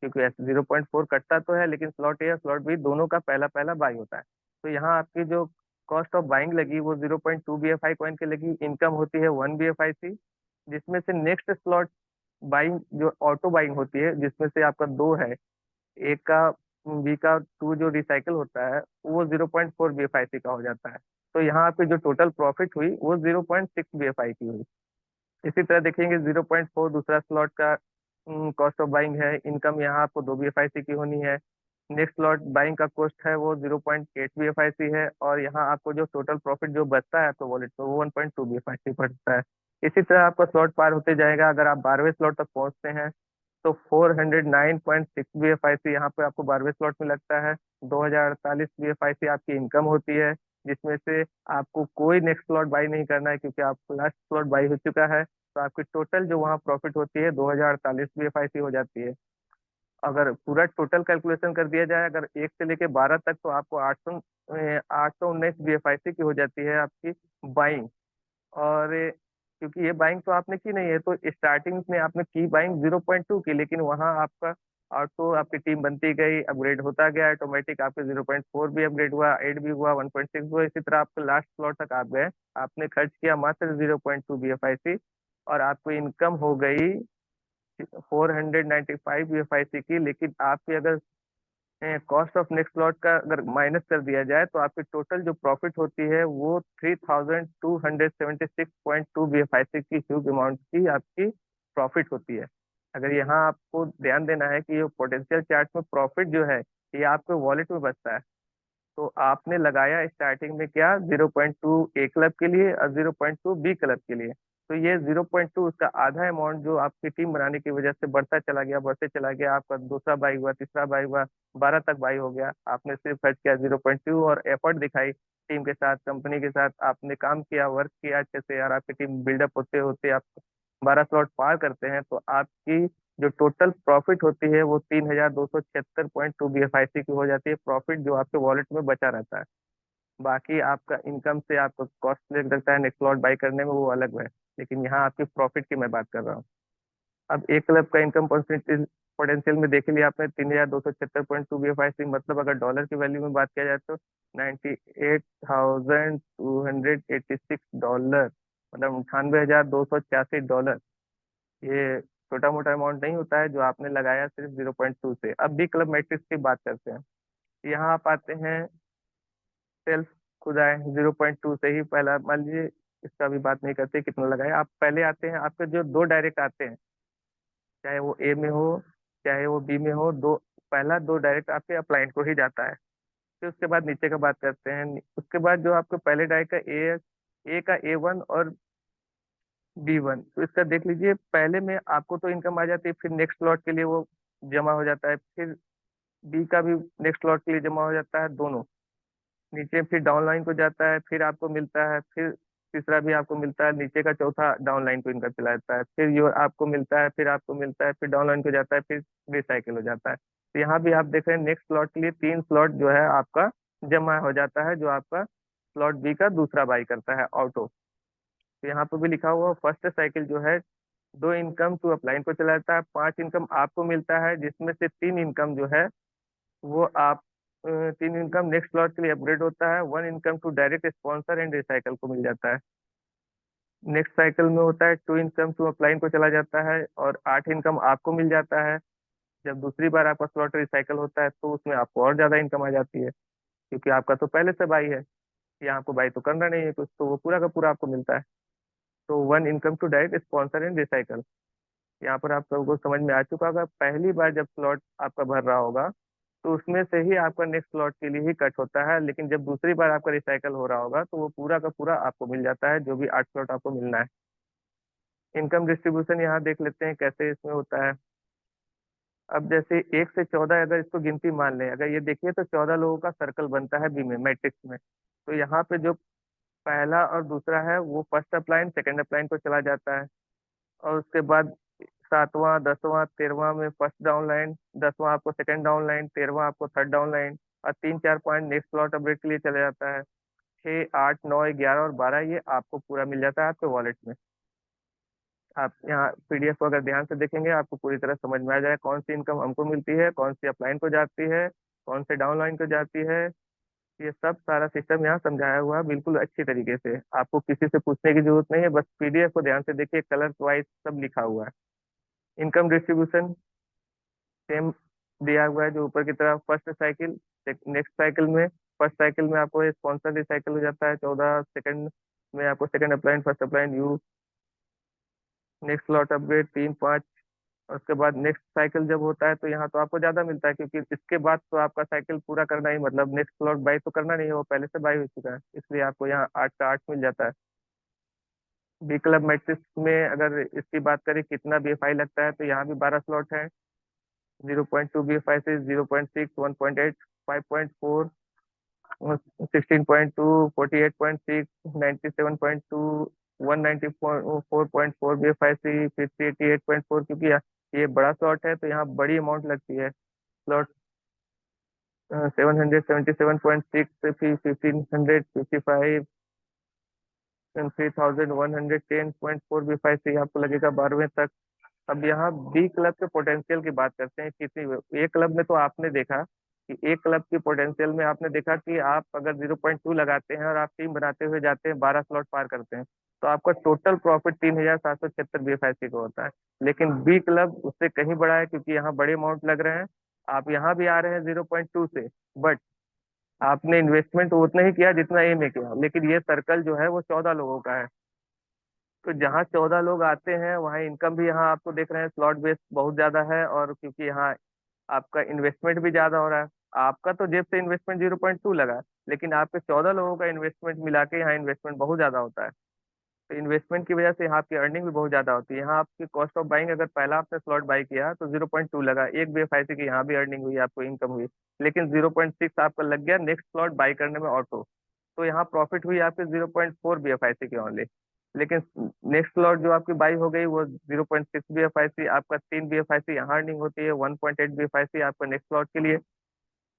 क्योंकि ऐसे 0.4 कटता तो है, लेकिन स्लॉट ए और स्लॉट बी दोनों का पहला पहला बाई होता है। तो यहाँ आपकी जो कॉस्ट ऑफ बाइंग लगी वो 0.2 BFI कॉइन की लगी, इनकम होती है 1 BFIC, जिसमें से नेक्स्ट स्लॉट बाइंग जो ऑटो बाइंग होती है, जिसमें से आपका दो है, एक का बी का टू जो रिसाइकल होता है वो 0.4 BFIC का हो जाता है। तो यहाँ आपकी जो टोटल प्रॉफिट हुई वो 0.6 BFI की हुई। इसी तरह देखेंगे 0.4 दूसरा स्लॉट का कॉस्ट ऑफ बाइंग है, इनकम यहाँ आपको 2 BFIC की होनी है। नेक्स्ट स्लॉट बाइंग का कॉस्ट है वो 0.8 BFIC है, और यहाँ आपको जो टोटल प्रॉफिट जो बचता है आपको वॉलेट में वो 1.2 BFIC पड़ता है। इसी तरह आपका स्लॉट पार होते जाएगा, अगर आप 12वें स्लॉट तक पहुंचते हैं तो 409.6 BFIC यहाँ पे आपको 12वें स्लॉट में लगता है। 2048 BFIC आपकी इनकम होती है, जिसमें से आपको कोई नेक्स्ट स्लॉट बाई नहीं करना है, क्योंकि आपको लास्ट स्लॉट बाई हो चुका है। तो आपकी टोटल जो वहाँ प्रॉफिट होती है 2048 BFIC हो जाती है। अगर पूरा टोटल कैलकुलेशन कर दिया जाए, अगर एक से लेके 12 तक, तो आपको 819 BFIC की हो जाती है आपकी बाइंग। और क्योंकि ये बाइंग तो आपने की नहीं है, तो स्टार्टिंग में आपने की बाइंग 0.2 की, लेकिन वहाँ आपका ऑटो आपकी टीम बनती गई, अपग्रेड होता गया ऑटोमेटिक, आपके 0.4 भी अपग्रेड हुआ, 8 भी हुआ, 1.6 हुआ, इसी तरह आपके लास्ट स्लॉट तक आप गए। आपने खर्च किया मात्र 0.2 BFIC, और आपको इनकम हो गई 495 BFIC की। लेकिन आपकी अगर कॉस्ट ऑफ नेक्स्ट स्लॉट का अगर माइनस कर दिया जाए, तो आपकी टोटल जो प्रॉफिट होती है वो 3276.2 BFIC की ह्यूज अमाउंट की आपकी प्रॉफिट होती है। अगर यहाँ आपको ध्यान देना है कि ये पोटेंशियल चार्ट में प्रॉफिट जो है ये आपके वॉलेट में बचता है, तो आपने लगाया स्टार्टिंग में क्या 0.2 ए क्लब के लिए और 0.2 बी क्लब के लिए। तो ये 0.2 उसका आधा अमाउंट जो आपकी टीम बनाने की वजह से बढ़ते चला गया, आपका दूसरा बाई हुआ, तीसरा बाई हुआ, 12 तक बाई हो गया। आपने सिर्फ खर्च किया 0.2 और एफर्ट दिखाई टीम के साथ, कंपनी के साथ आपने काम किया, वर्क किया अच्छे से, और आपकी टीम बिल्डअप होते होते आप 12 स्लॉट पार करते हैं, तो आपकी जो टोटल प्रॉफिट होती है वो 3276.2 BFIC की हो जाती है, प्रॉफिट जो आपके वॉलेट में बचा रहता है। बाकी आपका इनकम से आपका कॉस्ट लग सकता है नेक्स्ट लॉट बाई करने में, वो अलग है, लेकिन यहाँ आपकी प्रॉफिट की मैं बात कर रहा हूँ। अब एक क्लब का इनकम पोटेंशियल पोटेंशियल में देख लिया आपने 3276.2 BFIC, मतलब अगर डॉलर की वैल्यू में बात किया जाए तो 98,286 डॉलर, मतलब 98,286 डॉलर। ये छोटा मोटा अमाउंट नहीं होता है जो आपने लगाया सिर्फ 0.2 से। अब भी क्लब मैट्रिक्स की बात करते हैं। यहाँ आप आते हैं सेल्फ, खुद आए 0.2 से ही पहला मान लीजिए, इसका भी बात नहीं करते कितना लगाए। आप पहले आते हैं, आपके जो दो डायरेक्ट आते हैं, चाहे वो ए में हो चाहे वो बी में हो, दो पहला दो डायरेक्ट आपके अपलाइंट को ही जाता है। फिर उसके बाद नीचे का बात करते हैं। उसके बाद जो आपके पहले डायरेक्ट का ए का A1 और B1, तो इसका देख लीजिए, पहले में आपको तो इनकम आ जाती है, फिर नेक्स्ट स्लॉट के लिए वो जमा हो जाता है, फिर बी का भी नेक्स्ट स्लॉट के लिए जमा हो जाता है दोनों। नीचे फिर डाउन लाइन को जाता है, फिर आपको मिलता है, फिर तीसरा भी आपको मिलता है, नीचे का चौथा डाउन लाइन को इनका चला जाता है, फिर ये आपको मिलता है, फिर आपको मिलता है, फिर डाउन लाइन को जाता है, फिर रिसाइकिल हो जाता है। तो यहाँ भी आप देख रहे हैं नेक्स्ट स्लॉट के लिए 3 स्लॉट जो है आपका जमा हो जाता है, जो आपका स्लॉट बी का दूसरा बाई करता है ऑटो। तो यहाँ पे भी लिखा हुआ फर्स्ट साइकिल जो है 2 इनकम टू अपलाइन को चला जाता है, 5 इनकम आपको मिलता है, जिसमें से 3 इनकम जो है वो आप 3 इनकम नेक्स्ट स्लॉट के लिए अपग्रेड होता है, 1 income to direct sponsor and recycle को मिल जाता है। नेक्स्ट साइकिल में होता है 2 इनकम टू अपलाइन को चला जाता है और 8 इनकम आपको मिल जाता है। जब दूसरी बार आपका स्लॉट रिसाइकल होता है तो उसमें आपको और ज्यादा इनकम आ जाती है, क्योंकि आपका तो पहले से बाई है, यहाँ आपको बाई तो करना नहीं है कुछ, तो वो पूरा का पूरा आपको मिलता है। तो 1 income to direct sponsor and recycle, यहाँ पर आप सबको समझ में आ चुका होगा। पहली बार जब स्लॉट आपका भर रहा होगा तो उसमें से ही आपका नेक्स्ट स्लॉट के लिए ही कट होता है, लेकिन जब दूसरी बार आपका रिसाइकल हो रहा होगा तो वो पूरा का पूरा आपको मिल जाता है, जो भी 8 स्लॉट आपको मिलना है। इनकम डिस्ट्रीब्यूशन यहाँ देख लेते हैं कैसे इसमें होता है। अब जैसे 1 से 14 अगर इसको गिनती मान लें, अगर ये देखिए तो 14 लोगों का सर्कल बनता है बी में मैट्रिक्स में। तो यहाँ पे जो पहला और दूसरा है वो फर्स्ट अपलाइन सेकंड अपलाइन को चला जाता है, और उसके बाद सातवां, दसवां, 13वां में फर्स्ट डाउन लाइन, 10वां आपको सेकंड डाउन लाइन, 13वां आपको थर्ड डाउन लाइन, और 3 4 पॉइंट नेक्स्ट स्लॉट अपडेट के लिए चले जाता है। 6 8 9 11 और 12 ये आपको पूरा मिल जाता है आपके वॉलेट में। आप यहाँ PDF को अगर ध्यान से देखेंगे आपको पूरी तरह समझ में आ जाएगा कौन सी इनकम हमको मिलती है, कौन सी अपलाइन को जाती है, कौन से डाउन लाइन को जाती है। ये सब सारा सिस्टम यहाँ समझाया हुआ है बिल्कुल अच्छी तरीके से, आपको किसी से पूछने की जरूरत नहीं है, बस PDF को ध्यान से देखिए, कलर वाइज सब लिखा हुआ है। इनकम डिस्ट्रीब्यूशन सेम दिया हुआ है जो ऊपर की तरफ, फर्स्ट साइकिल नेक्स्ट साइकिल में, फर्स्ट साइकिल में आपको स्पॉन्सर रिसाइकिल हो जाता है 14, सेकंड में आपको second अप्लाइन, first अप्लाइन you, next lot upgrade 3 5। और उसके बाद नेक्स्ट साइकिल जब होता है तो यहाँ तो आपको ज्यादा मिलता है, क्योंकि इसके बाद तो आपका साइकिल पूरा करना ही, मतलब नेक्स्ट स्लॉट बाई तो करना नहीं है, वो पहले से बाई हो चुका है, इसलिए आपको यहाँ 8 का 8 मिल जाता है। बी क्लब मैट्रिक्स में अगर इसकी बात करें कितना BFI लगता है, तो यहाँ भी 12 स्लॉट है। 0.2 BFI से 0.6, 1.8, 5.4, 16.2, 48.6, 97.2, 194.4 BFIC, फिर 388.4, क्योंकि ये बड़ा स्लॉट है तो यहाँ बड़ी अमाउंट लगती है। स्लॉट 777.6, फिर 1555, 3110.4 BFIC आपको लगेगा 12वें तक। अब यहाँ बी क्लब के पोटेंशियल की बात करते हैं, कितनी ए क्लब में तो आपने देखा कि एक क्लब की पोटेंशियल में आपने देखा कि आप अगर 0.2 लगाते हैं और आप टीम बनाते हुए जाते हैं, 12 स्लॉट पार करते हैं, तो आपका टोटल प्रॉफिट 3776 BFIC का होता है। लेकिन बी क्लब उससे कहीं बड़ा है, क्योंकि यहाँ बड़े अमाउंट लग रहे हैं। आप यहाँ भी आ रहे हैं 0.2 से, बट आपने इन्वेस्टमेंट उतना ही किया जितना ए में किया, लेकिन ये सर्कल जो है वो 14 लोगों का है। तो जहाँ 14 लोग आते हैं वहाँ इनकम भी, यहाँ आपको देख रहे हैं स्लॉट बेस बहुत ज्यादा है, और क्योंकि यहाँ आपका इन्वेस्टमेंट भी ज्यादा हो रहा है, आपका तो जेब से इन्वेस्टमेंट 0.2 लगा, लेकिन आपके 14 लोगों का इन्वेस्टमेंट मिला के यहाँ इन्वेस्टमेंट बहुत ज्यादा होता है। तो इन्वेस्टमेंट की वजह से यहाँ आपकी अर्निंग भी बहुत ज्यादा होती है। यहाँ आपकी कॉस्ट ऑफ बाइंग, अगर पहला आपने स्लॉट बाई किया तो 0.2 लगा, एक BFIC की यहाँ भी अर्निंग हुई, आपको इनकम हुई। लेकिन 0.6 आपका लग गया नेक्स्ट स्लॉट बाई करने में ऑटो, तो यहाँ प्रॉफिट हुई आपके 0.4 BFIC की ओनली। लेकिन नेक्स्ट स्लॉट जो आपकी बाई हो गई वो 0.6 BFIC, आपका 3 BFIC यहाँ अर्निंग होती है, 1.8 BFIC आपका नेक्स्ट स्लॉट के लिए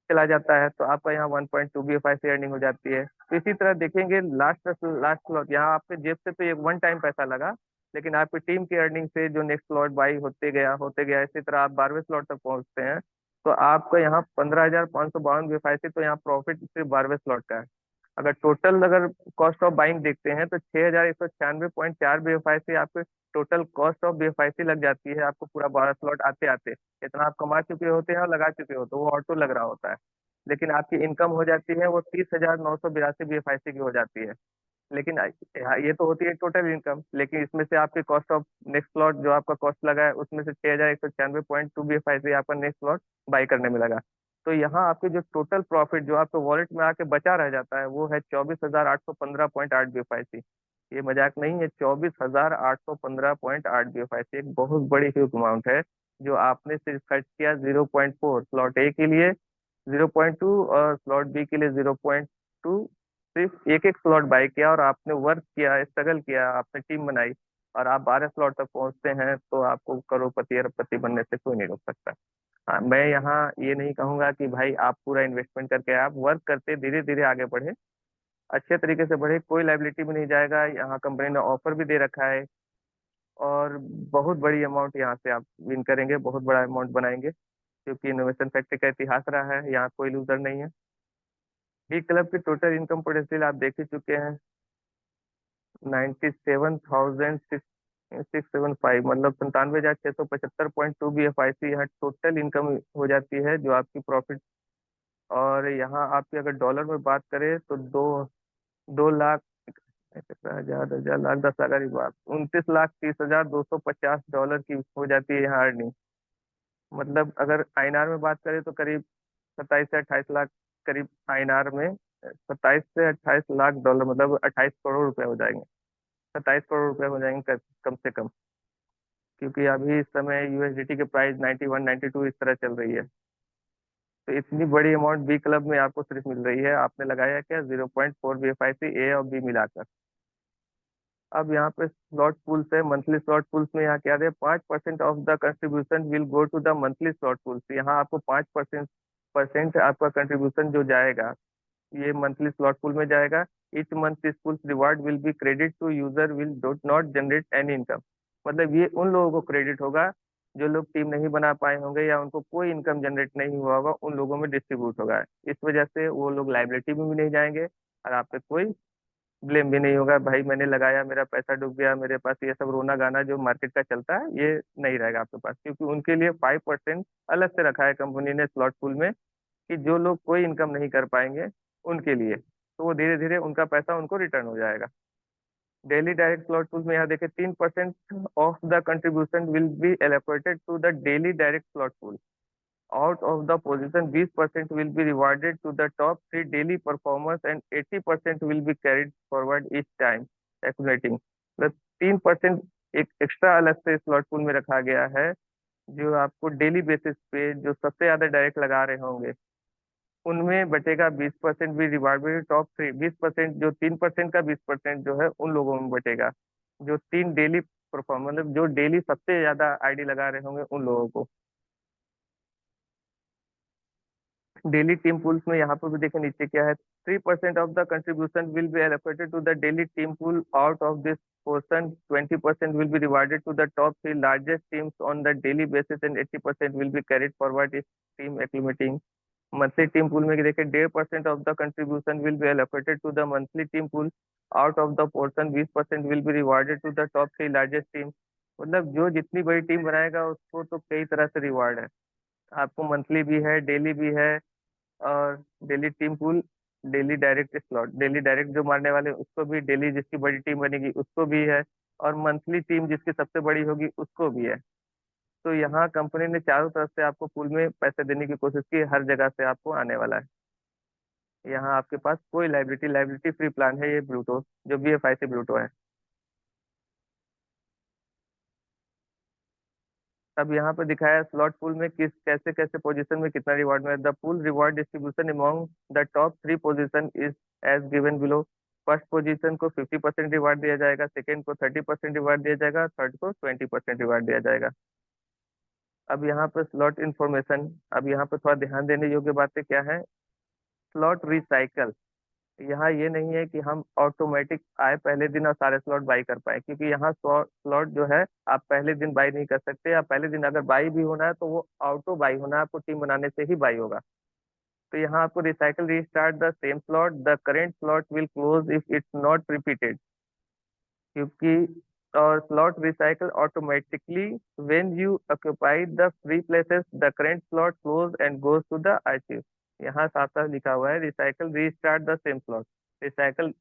चला जाता है, तो आपका यहाँ 1.2 BFIC अर्निंग हो जाती है। तो इसी तरह देखेंगे लास्ट लास्ट स्लॉट, यहाँ आपके जेब से तो एक वन टाइम पैसा लगा, लेकिन आपकी टीम की अर्निंग से जो नेक्स्ट स्लॉट बाई होते गया, इसी तरह आप 12वें स्लॉट तक पहुंचते हैं, तो आपका यहाँ 15,552 BFIC, तो यहाँ प्रॉफिट सिर्फ 12वें स्लॉट का है। अगर कॉस्ट ऑफ बाइंग देखते हैं तो 6,196.4 BFIC आपके टोटल कॉस्ट ऑफ BFIC लग जाती है, आपको पूरा 12 स्लॉट आते आते इतना आप कमा चुके होते हैं और लगा चुके होते हैं, वो ऑटो लग रहा होता है। लेकिन आपकी इनकम हो जाती है वो 30,982 BFIC की हो जाती है। लेकिन ये तो होती है टोटल इनकम, लेकिन इसमें से आपके कॉस्ट ऑफ नेक्स्ट स्लॉट जो आपका कॉस्ट लगा है उसमें से 6,196.2 BFIC आपका नेक्स्ट स्लॉट बाई करने में लगा। तो यहाँ आपके जो टोटल प्रॉफिट जो आपके वॉलेट में आके बचा रह जाता है वो है 24,815.8 BFIC। ये मजाक नहीं है, 24,815.8 BFIC एक बहुत बड़ी ह्यूज अमाउंट है, जो आपने सिर्फ खर्च किया 0.4 स्लॉट ए के लिए, 0.2 और स्लॉट बी के लिए 0.2। सिर्फ एक एक स्लॉट बाय किया और आपने वर्क किया, स्ट्रगल किया, आपने टीम बनाई, और आप 12 स्लॉट तक पहुंचते हैं, तो आपको करोड़पति अरबपति बनने से कोई नहीं रोक सकता। हाँ, मैं यहाँ ये नहीं कहूंगा कि भाई आप पूरा इन्वेस्टमेंट करके आप वर्क करते धीरे धीरे आगे बढ़े, अच्छे तरीके से बढ़े, कोई लाइबिलिटी में नहीं जाएगा। यहाँ कंपनी ने ऑफर भी दे रखा है, और बहुत बड़ी अमाउंट यहाँ से आप विन करेंगे, बहुत बड़ा अमाउंट बनाएंगे, क्योंकि इनोवेशन फैक्ट्री का इतिहास रहा है, यहाँ कोई लूजर नहीं है। बी क्लब की टोटल इनकम पोटेंशियल आप देख ही चुके हैं, 97,675, मतलब 97,675.2 BFIC यहाँ टोटल इनकम हो जाती है, जो आपकी प्रॉफिट। और यहाँ आपकी अगर डॉलर में बात करें तो 2 लाख, हजार हजार लाख 10 लाख की बात, 29,30,250 डॉलर की हो जाती है यहाँ अर्निंग। मतलब अगर INR में बात करें तो करीब 27 से 28 लाख, करीब INR में 27 से 28 लाख डॉलर, मतलब 28 करोड़ रुपए हो जाएंगे, 27 करोड़ रुपए हो जाएंगे कम से कम, क्योंकि अभी इस समय USDT के प्राइस 91 92 इस तरह चल रही है। तो इतनी बड़ी अमाउंट बी क्लब में आपको सिर्फ मिल रही है, आपने लगाया क्या 0.4 BFIC ए और बी मिलाकर। अब यहाँ पे स्लॉट पूल्स है, मंथली स्लॉट पूल्स में यहाँ क्या है, 5% of the contribution will go to the monthly slot pools. यहाँ आपको 5% आपका कंट्रीब्यूशन जो जाएगा ये मंथली स्लॉट पूल में जाएगा। Each month this pools reward will be credit to user will डोट नॉट जनरेट एनी इनकम। मतलब ये उन लोगों को क्रेडिट होगा जो लोग टीम नहीं बना पाए होंगे या उनको कोई इनकम जनरेट नहीं हुआ होगा, उन लोगों में डिस्ट्रीब्यूट होगा। इस वजह से वो लोग लाइबिलिटी में भी नहीं जाएंगे, और आप पे कोई ब्लेम भी नहीं होगा, भाई मैंने लगाया मेरा पैसा डूब गया मेरे पास, ये सब रोना गाना जो मार्केट का चलता है ये नहीं रहेगा आपके पास, क्योंकि उनके लिए 5% अलग से रखा है कंपनी ने स्लॉट पूल में, कि जो लोग कोई इनकम नहीं कर पाएंगे उनके लिए, तो वो धीरे धीरे उनका पैसा उनको रिटर्न हो जाएगा। डेली डायरेक्ट स्लॉट पूल में यहाँ देखे 3% of the contribution will be allocated to the daily direct slot pool. Out of the position 20% will be rewarded to the top 3 daily performers and 80% will be carried forward each time accumulating. मतलब 3% एक extra अलग से slot pool में रखा गया है, जो आपको डेली बेसिस पे जो सबसे ज्यादा डायरेक्ट लगा रहे होंगे उनमें बटेगा 20% भी रिवार्ड में, टॉप 3 20%, जो 3% का 20% जो है उन लोगों में बटेगा, जो 3 डेली परफॉर्म, मतलब जो डेली सबसे ज्यादा आईडी लगा रहे होंगे उन लोगों को। डेली टीम पूल्स में यहाँ पर भी देखें नीचे क्या है, 3% of the contribution will be allocated to the daily team pool. Out of this portion 20% will be rewarded to the top 3 largest teams on the daily basis and 80% will be carried forward if team acclimating। Monthly team pool में देखें 1.5% of the contribution will be allocated to the monthly team pool. Out of the portion 20% will be rewarded to the top 3 largest team. मतलब जो जितनी बड़ी team बनाएगा उसको तो कई तरह से रिवार्ड है, आपको मंथली भी है, डेली भी है, और daily team pool, daily direct slot, daily direct जो मारने वाले उसको भी, डेली जिसकी बड़ी टीम बनेगी उसको भी है, और मंथली टीम जिसकी सबसे बड़ी होगी उसको भी है। तो यहाँ कंपनी ने चारों तरफ से आपको पूल में पैसे देने की कोशिश की, हर जगह से आपको आने वाला है। यहाँ आपके पास कोई लाइबिलिटी लाइबिलिटी फ्री प्लान है ये ब्लूटो, जो BFIC ब्लूटो है। अब यहाँ पे दिखाया स्लॉट पूल में किस कैसे कैसे पोजीशन में कितना रिवॉर्ड में। The pool reward distribution among the top 3 position is as given below. First position को 50% रिवार्ड दिया जाएगा, सेकंड को 30% रिवार्ड दिया जाएगा, थर्ड को 20% रिवार्ड दिया जाएगा। अब यहाँ पे स्लॉट इन्फॉर्मेशन, अब यहाँ पे थोड़ा ध्यान देने योग्य बातें क्या है। स्लॉट रिसाइकल, यहाँ ये नहीं है कि हम ऑटोमेटिक आए पहले दिन और सारे स्लॉट बाई कर पाए, क्योंकि यहाँ स्लॉट जो है आप पहले दिन बाई नहीं कर सकते, या पहले दिन अगर बाई भी होना है तो वो ऑटो बाई होना है, आपको टीम बनाने से ही बाई होगा। तो यहाँ आपको recycle restart the same slot, the current slot will close if it's not repeated, क्योंकि और slot recycle automatically when you occupy the free places, the current slot close and goes to the archive. यहाँ साफ साफ लिखा हुआ है recycle restart the same slot. Recycle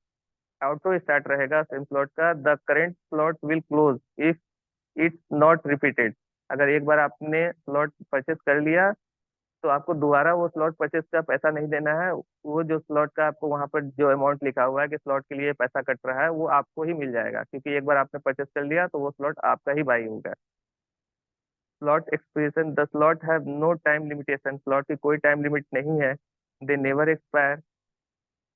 auto start रहेगा सेम स्लॉट का, the current slot will close if it's not repeated. अगर एक बार आपने स्लॉट परचेस कर लिया तो आपको दोबारा वो स्लॉट परचेस का पैसा नहीं देना है। वो जो स्लॉट का आपको वहां पर जो अमाउंट लिखा हुआ है कि स्लॉट के लिए पैसा कट रहा है, वो आपको ही मिल जाएगा, क्योंकि एक बार आपने परचेस कर लिया तो वो स्लॉट आपका ही बाई होगा। Slot expiration, the slot have no time limitation, slot की कोई टाइम लिमिट नहीं है। They never expire,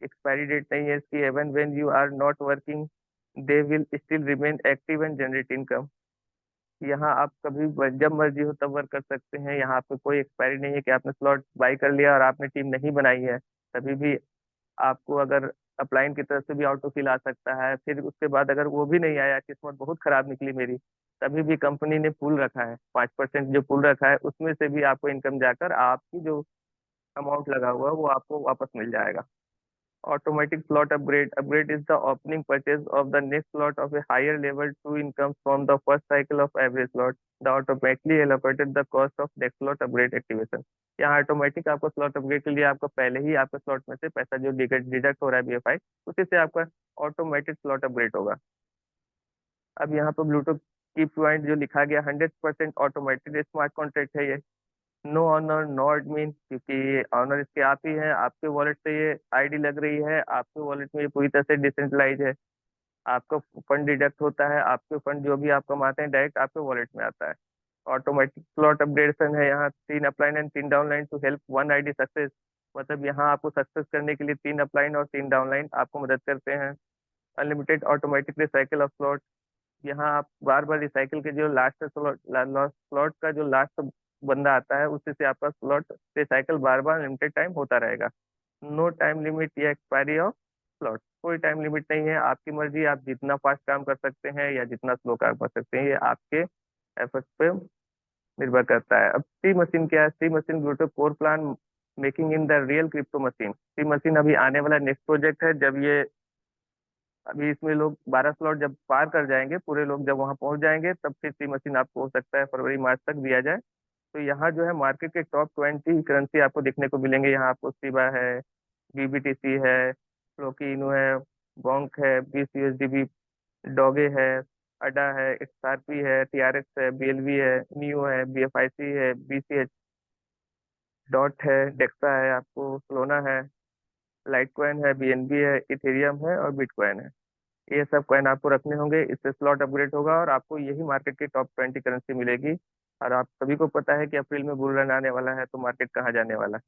expiry date नहीं है इसकी। Even when you are not working they will still remain active and generate income. यहाँ आप कभी जब मर्जी हो तब वर्क कर सकते हैं। यहाँ पे कोई एक्सपायरी नहीं है कि आपने स्लॉट बाई कर लिया और आपने टीम नहीं बनाई है तभी भी आपको अगर अपलाइन की तरफ से भी ऑटो फिल आ सकता है। फिर उसके बाद अगर वो भी नहीं आया, किस्मत बहुत खराब निकली मेरी, तभी भी कंपनी ने पूल रखा है, 5% जो पूल रखा है उसमें से भी आपको इनकम जाकर आपकी जो अमाउंट लगा हुआ है वो आपको वापस मिल जाएगा। Automatic slot upgrade. Upgrade is the opening purchase of the next slot of a higher level to income from the first cycle of every slot. The automatically allocated the cost of next slot upgrade activation. यहाँ automatic आपको slot upgrade के लिए आपको पहले ही आपके slot में से पैसा जो डिडक्ट हो रहा है BFI, उसी से आपका ऑटोमेटिक स्लॉट अपग्रेड होगा। अब यहाँ पर ब्लूटूथ की पॉइंट जो लिखा गया 100% ऑटोमेटेड स्मार्ट कॉन्ट्रैक्ट है ये। नो ऑनर नो एडमिन, क्योंकि ऑनर इसके आप ही हैं, आपके वॉलेट से ये आईडी लग रही है, आपके वॉलेट में ये पूरी तरह से डिसेंट्रलाइज है। आपका फंड डिडक्ट होता है, आपके फंड जो भी आप कमाते हैं डायरेक्ट आपके वॉलेट में आता है। ऑटोमेटिक स्लॉट अपडेशन है यहाँ, 3 upline and 3 downline to help 1 ID success. मतलब यहाँ आपको सक्सेस करने के लिए 3 अपलाइन और 3 डाउनलाइन आपको मदद करते हैं। Unlimited automatic recycle of slot, यहाँ आप बार बार रिसाइकिल के जो लास्ट स्लॉट स्लॉट का जो लास्ट बंदा आता है उसी से आपका स्लॉट रिसाइकिल बार बार लिमिटेड टाइम होता रहेगा। नो टाइम लिमिट या एक्सपायरी ऑफ स्लॉट, कोई टाइम लिमिट नहीं है, आपकी मर्जी, आप जितना फास्ट काम कर सकते हैं या जितना स्लो काम कर सकते हैं, ये आपके एफर्ट पे निर्भर करता है। अब सी मशीन क्या है। C machine Bluetooth core plan making in the real crypto machine. C machine अभी आने वाला नेक्स्ट प्रोजेक्ट है। जब ये अभी इसमें लोग 12 स्लॉट जब पार कर जाएंगे, पूरे लोग जब वहां पहुंच जाएंगे, तब फिर सी मशीन आपको हो सकता है फरवरी मार्च तक दिया जाए। तो यहाँ जो है मार्केट के टॉप 20 करेंसी आपको देखने को मिलेंगे। यहाँ आपको शिबा है, BBTC है, फ्लोकी इनू है, बॉन्क है, BCUSDB, डॉगे है, अडा है, XRP है, TRX है, BLV है, नियो है, BFIC है, BCH डॉट है, डेक्सा है, आपको सोलोना है, लाइट कॉइन है, BNB है, इथेरियम है और बिटकॉइन है। ये सब कॉइन आपको रखने होंगे, इससे स्लॉट अपग्रेड होगा और आपको यही मार्केट की टॉप 20 करेंसी मिलेगी। और आप सभी को पता है कि अप्रैल में बुल रन आने वाला है, तो मार्केट कहाँ जाने वाला है।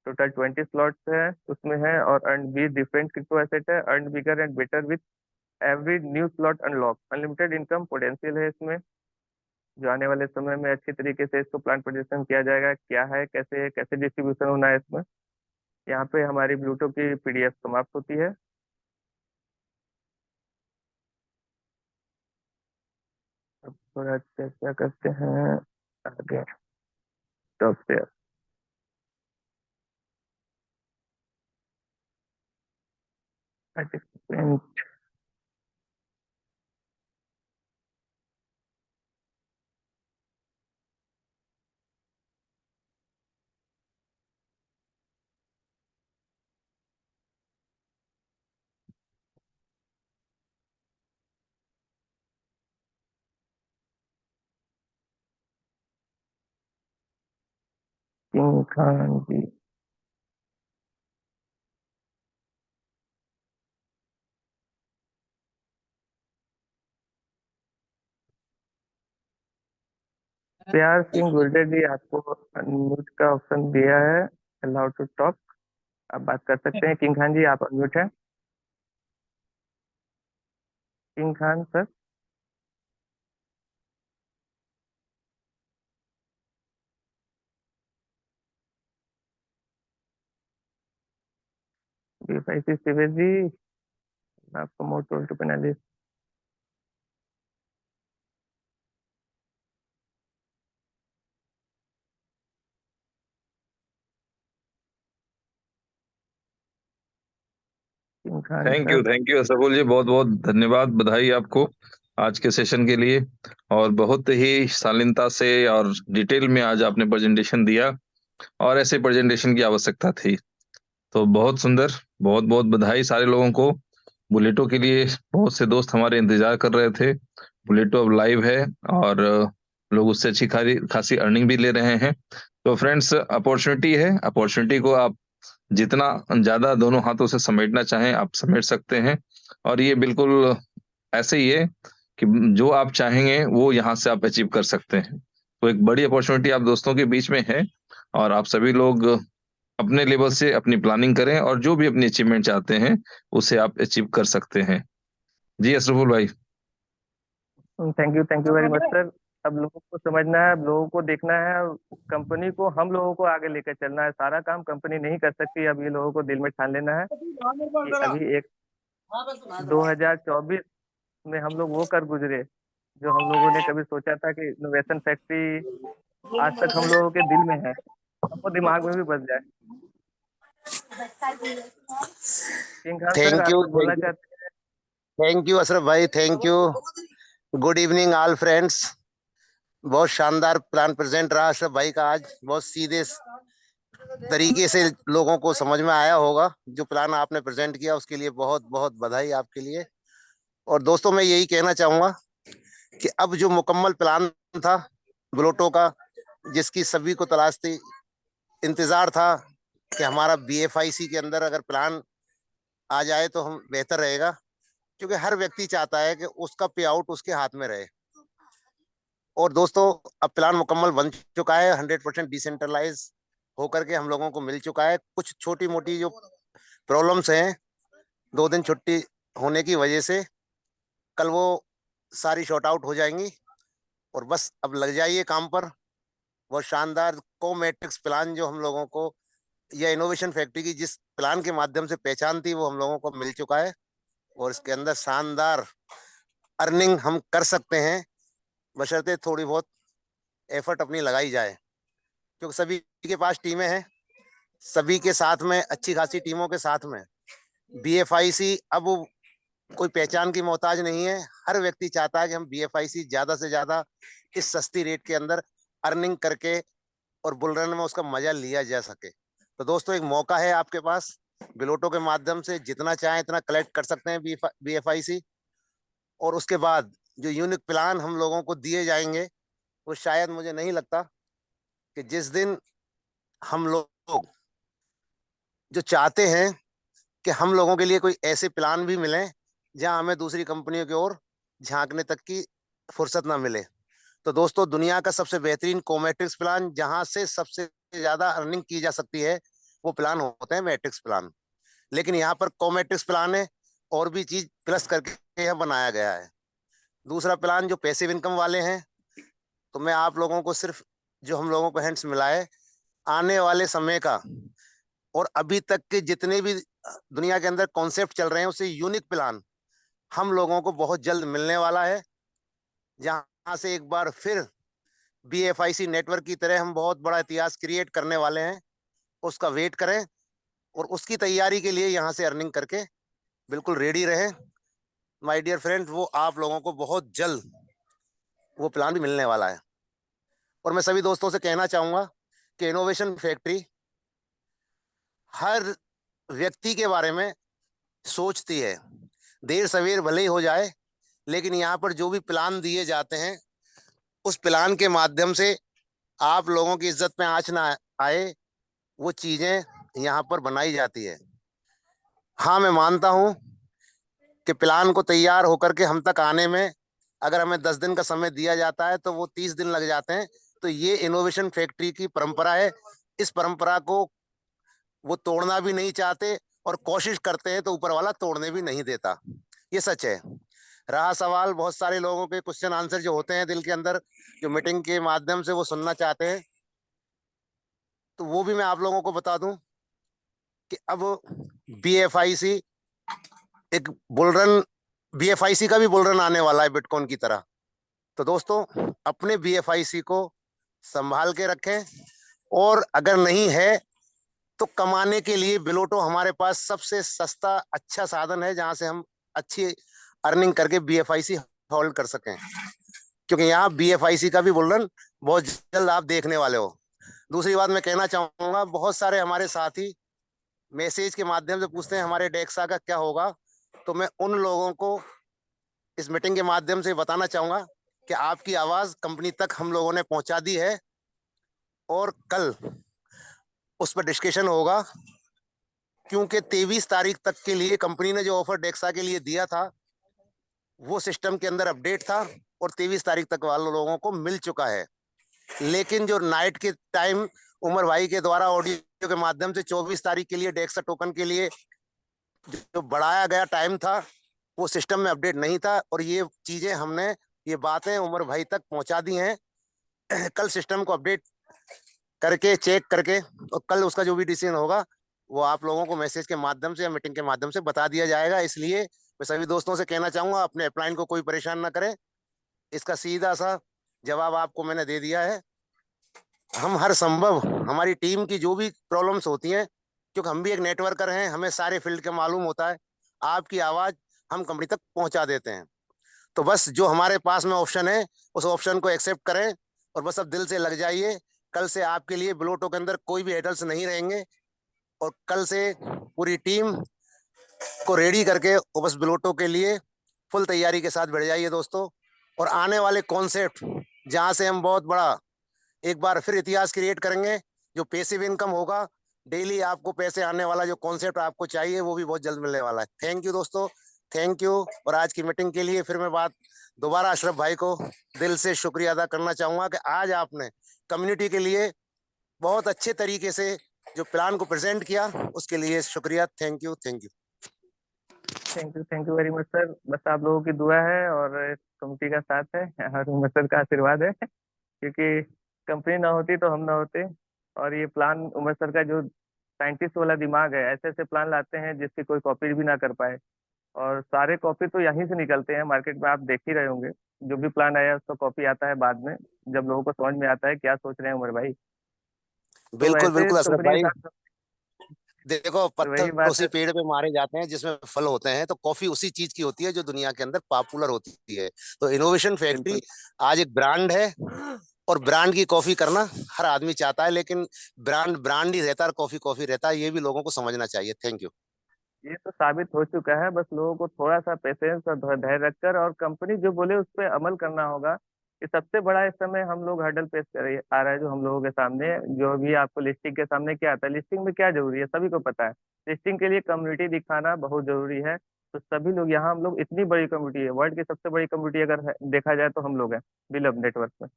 टोटल 20 स्लॉट्स है उसमें है, और earn b different crypto asset है, earn bigger and better with every new slot unlock. Unlimited income potential है इसमें, जो आने वाले समय में अच्छी तरीके से इसको प्लान प्रजेशन किया जाएगा, क्या है कैसे डिस्ट्रीब्यूशन होना है इसमें। यहाँ पे हमारी ब्लूटो की PDF समाप्त होती है। अब थोड़ा चर्चा करते हैं आगे stock share. Participant, king Khan ji. Pyar Singh Gurjar जी, आपको अनम्यूट का ऑप्शन दिया है, अलाउड टू टॉक। आप बात कर सकते हैं। किंग खान जी, आप अनम्यूट हैं। King Khan sir. बीएफआईसी शिविर जी, आपको मोट टोल to panelist. King Khan sir. Thank you असफुल जी, बहुत बहुत धन्यवाद, बधाई आपको आज के सेशन के लिए। और बहुत ही शालीनता से और डिटेल में आज आपने प्रेजेंटेशन दिया, और ऐसे प्रेजेंटेशन की आवश्यकता थी। तो बहुत सुंदर, बहुत बहुत बधाई सारे लोगों को। बुलेटो के लिए बहुत से दोस्त हमारे इंतजार कर रहे थे। बुलेटो अब लाइव है, और लोग उससे अच्छी खासी खासी अर्निंग भी ले रहे हैं। तो फ्रेंड्स, अपॉर्चुनिटी है, अपॉर्चुनिटी को आप जितना ज्यादा दोनों हाथों से समेटना चाहें आप समेट सकते हैं। और ये बिल्कुल ऐसे ही है कि जो आप चाहेंगे वो यहाँ से आप अचीव कर सकते हैं। तो एक बड़ी अपॉर्चुनिटी आप दोस्तों के बीच में है, और आप सभी लोग अपने लेवल से अपनी प्लानिंग करें, और जो भी अपनी अचीवमेंट चाहते हैं उसे आप अचीव कर सकते हैं। जी अशरफुल भाई। Thank you very much sir. अब लोगों को समझना है, अब लोगों को देखना है, कंपनी को हम लोगों को आगे लेकर चलना है। सारा काम कंपनी नहीं कर सकती। अब ये लोगों को दिल में ठान लेना है कि अभी एक 2024 में हम लोग वो कर गुजरे जो हम लोगों ने कभी सोचा था कि इनोवेशन फैक्ट्री आज तक हम लोगों के दिल में है, हमको दिमाग में भी बस जाए। किंग खान सर, थैंक आप यू, कुछ बोलना चाहते हैं? थैंक यू अशरफ भाई, thank you. Good evening all friends. बहुत शानदार प्लान प्रेजेंट रहा अशरफ भाई का आज। बहुत सीधे तरीके से लोगों को समझ में आया होगा। जो प्लान आपने प्रेजेंट किया उसके लिए बहुत बहुत बधाई आपके लिए। और दोस्तों, मैं यही कहना चाहूंगा कि अब जो मुकम्मल प्लान था ग्लोटो का, जिसकी सभी को तलाश थी, इंतजार था कि हमारा बीएफआईसी के अंदर अगर प्लान आ जाए तो हम बेहतर रहेगा, क्योंकि हर व्यक्ति चाहता है कि उसका पे आउट उसके हाथ में रहे। और दोस्तों, अब प्लान मुकम्मल बन चुका है, 100% डिसेंट्रलाइज होकर के हम लोगों को मिल चुका है। कुछ छोटी मोटी जो प्रॉब्लम्स हैं 2 दिन छुट्टी होने की वजह से, कल वो सारी शॉर्ट आउट हो जाएंगी। और बस अब लग जाइए काम पर। वो शानदार को मैट्रिक्स प्लान जो हम लोगों को, या इनोवेशन फैक्ट्री की जिस प्लान के माध्यम से पहचान थी, वो हम लोगों को मिल चुका है। और इसके अंदर शानदार अर्निंग हम कर सकते हैं, बशर्ते थोड़ी बहुत एफर्ट अपनी लगाई जाए। क्योंकि सभी के पास टीमें हैं, सभी के साथ में अच्छी खासी टीमों के साथ में बीएफआईसी अब कोई पहचान की मोहताज नहीं है। हर व्यक्ति चाहता है कि हम बीएफआईसी ज्यादा से ज्यादा इस सस्ती रेट के अंदर अर्निंग करके और बुल रन में उसका मजा लिया जा सके। तो दोस्तों, एक मौका है आपके पास, बिलोटो के माध्यम से जितना चाहे इतना कलेक्ट कर सकते हैं बीएफआईसी। और उसके बाद जो यूनिक प्लान हम लोगों को दिए जाएंगे, वो शायद मुझे नहीं लगता कि जिस दिन हम लोग जो चाहते हैं कि हम लोगों के लिए कोई ऐसे प्लान भी मिले जहां हमें दूसरी कंपनियों की ओर झांकने तक की फुर्सत ना मिले। तो दोस्तों, दुनिया का सबसे बेहतरीन कोमेट्रिक्स प्लान, जहां से सबसे ज्यादा अर्निंग की जा सकती है, वो प्लान होते हैं मैट्रिक्स प्लान। लेकिन यहाँ पर कोमेट्रिक्स प्लान है, और भी चीज प्लस करके यहाँ बनाया गया है। दूसरा प्लान जो पैसिव इनकम वाले हैं, तो मैं आप लोगों को सिर्फ जो हम लोगों को हैंड्स मिला है आने वाले समय का, और अभी तक के जितने भी दुनिया के अंदर कॉन्सेप्ट चल रहे हैं, उससे यूनिक प्लान हम लोगों को बहुत जल्द मिलने वाला है। जहां से एक बार फिर बीएफआईसी नेटवर्क की तरह हम बहुत बड़ा इतिहास क्रिएट करने वाले हैं। उसका वेट करें, और उसकी तैयारी के लिए यहाँ से अर्निंग करके बिल्कुल रेडी रहें माय डियर फ्रेंड। वो आप लोगों को बहुत जल्द वो प्लान भी मिलने वाला है। और मैं सभी दोस्तों से कहना चाहूंगा कि इनोवेशन फैक्ट्री हर व्यक्ति के बारे में सोचती है। देर सवेर भले ही हो जाए, लेकिन यहाँ पर जो भी प्लान दिए जाते हैं, उस प्लान के माध्यम से आप लोगों की इज्जत में आंच ना आए वो चीजें यहाँ पर बनाई जाती है। हाँ, मैं मानता हूँ कि प्लान को तैयार होकर के हम तक आने में अगर हमें 10 दिन का समय दिया जाता है तो वो 30 दिन लग जाते हैं। तो ये इनोवेशन फैक्ट्री की परंपरा है। इस परंपरा को वो तोड़ना भी नहीं चाहते और कोशिश करते हैं तो ऊपर वाला तोड़ने भी नहीं देता। ये सच है। रहा सवाल बहुत सारे लोगों के क्वेश्चन आंसर जो होते हैं दिल के अंदर, जो मीटिंग के माध्यम से वो सुनना चाहते हैं, तो वो भी मैं आप लोगों को बता दूं कि अब BFIC एक बुलरन, BFIC का भी बुलरन आने वाला है बिटकॉइन की तरह। तो दोस्तों, अपने BFIC को संभाल के रखें, और अगर नहीं है तो कमाने के लिए बिलोटो हमारे पास सबसे सस्ता अच्छा साधन है जहां से हम अच्छी अर्निंग करके BFIC होल्ड कर सकें। क्योंकि यहाँ BFIC का भी बुलरन बहुत जल्द आप देखने वाले हो। दूसरी बात मैं कहना चाहूंगा, बहुत सारे हमारे साथी मैसेज के माध्यम से पूछते हैं हमारे डेक्सा का क्या होगा। तो मैं उन लोगों को इस मीटिंग के माध्यम से बताना चाहूंगा कि आपकी आवाज कंपनी तक हम लोगों ने पहुंचा दी है, और कल उस पर डिस्कशन होगा। क्योंकि 23 तारीख तक के लिए कंपनी ने जो ऑफर डेक्सा के लिए दिया था वो सिस्टम के अंदर अपडेट था, और 23 तारीख तक वाले लोगों को मिल चुका है। लेकिन जो नाइट के टाइम उमर भाई के द्वारा ऑडियो के माध्यम से 24 तारीख के लिए डेक्सा टोकन के लिए जो बढ़ाया गया टाइम था वो सिस्टम में अपडेट नहीं था, और ये चीजें हमने, ये बातें उमर भाई तक पहुंचा दी हैं। कल सिस्टम को अपडेट करके चेक करके, और कल उसका जो भी डिसीजन होगा वो आप लोगों को मैसेज के माध्यम से या मीटिंग के माध्यम से बता दिया जाएगा। इसलिए मैं सभी दोस्तों से कहना चाहूंगा, अपने अपलाइन को कोई परेशान ना करें। इसका सीधा सा जवाब आपको मैंने दे दिया है। हम हर संभव, हमारी टीम की जो भी प्रॉब्लम्स होती हैं, क्योंकि हम भी एक नेटवर्कर हैं, हमें सारे फील्ड के मालूम होता है, आपकी आवाज हम कंपनी तक पहुंचा देते हैं। तो बस जो हमारे पास में ऑप्शन है उस ऑप्शन को एक्सेप्ट करें, और बस अब दिल से लग जाइए। कल से आपके लिए बिलोटो के अंदर कोई भी हेडल्स नहीं रहेंगे, और कल से पूरी टीम को रेडी करके वो बस बिलोटो के लिए फुल तैयारी के साथ बढ़ जाइए दोस्तों। और आने वाले कॉन्सेप्ट जहां से हम बहुत बड़ा एक बार फिर इतिहास क्रिएट करेंगे, जो पैसिव इनकम होगा, डेली आपको पैसे आने वाला जो कॉन्सेप्ट आपको चाहिए वो भी बहुत जल्द मिलने वाला है। थैंक यू दोस्तों, थैंक यू। और आज की मीटिंग के लिए फिर मैं बात दोबारा अशरफ भाई को दिल से शुक्रिया अदा करना चाहूंगा कि आज आपने कम्युनिटी के लिए बहुत अच्छे तरीके से जो प्लान को प्रेजेंट किया, उसके लिए शुक्रिया। Thank you, thank you. Thank you very much sir. बस आप लोगों की दुआ है और कमिटी का साथ है और उमर सर का आशीर्वाद है, क्योंकि कंपनी ना होती तो हम ना होते। और ये प्लान उमर सर का जो साइंटिस्ट वाला दिमाग है, ऐसे ऐसे प्लान लाते हैं जिसकी कोई कॉपी भी ना कर पाए। और सारे कॉपी तो यहीं से निकलते हैं, मार्केट में आप देख ही रहे होंगे। जो भी प्लान आया उसका कॉपी आता है बाद में, जब लोगों को समझ में आता है क्या सोच रहे हैं उमर भाई। तो बिल्कुल ऐसे बिल्कुल अशरफ कंपनी के भाई, साथ देखो तो वही पत्थर बात उसी है। पेड़ पे मारे जाते हैं जिसमें फल होते हैं। तो कॉफी उसी चीज की होती है जो दुनिया के अंदर पॉपुलर होती है। तो इनोवेशन फैक्ट्री बिल्कुल आज एक ब्रांड है, और ब्रांड की कॉफी करना हर आदमी चाहता है, लेकिन ब्रांड ब्रांड ही रहता है और कॉफी कॉफी रहता है। ये भी लोगों को समझना चाहिए। Thank you. ये तो साबित हो चुका है। बस लोगों को थोड़ा सा पेशेंस और धैर्य रखकर और कंपनी जो बोले उस पर अमल करना होगा। ये सबसे बड़ा इस समय हम लोग हर्डल पेश कर आ रहा है जो हम लोगों के सामने है। जो भी आपको लिस्टिंग के सामने क्या आता है, लिस्टिंग में क्या जरूरी है सभी को पता है। लिस्टिंग के लिए कम्युनिटी दिखाना बहुत जरूरी है। तो सभी लोग यहाँ, हम लोग इतनी बड़ी कम्युनिटी है, वर्ल्ड की सबसे बड़ी कम्युनिटी अगर देखा जाए तो हम लोग हैं बिलब नेटवर्क में।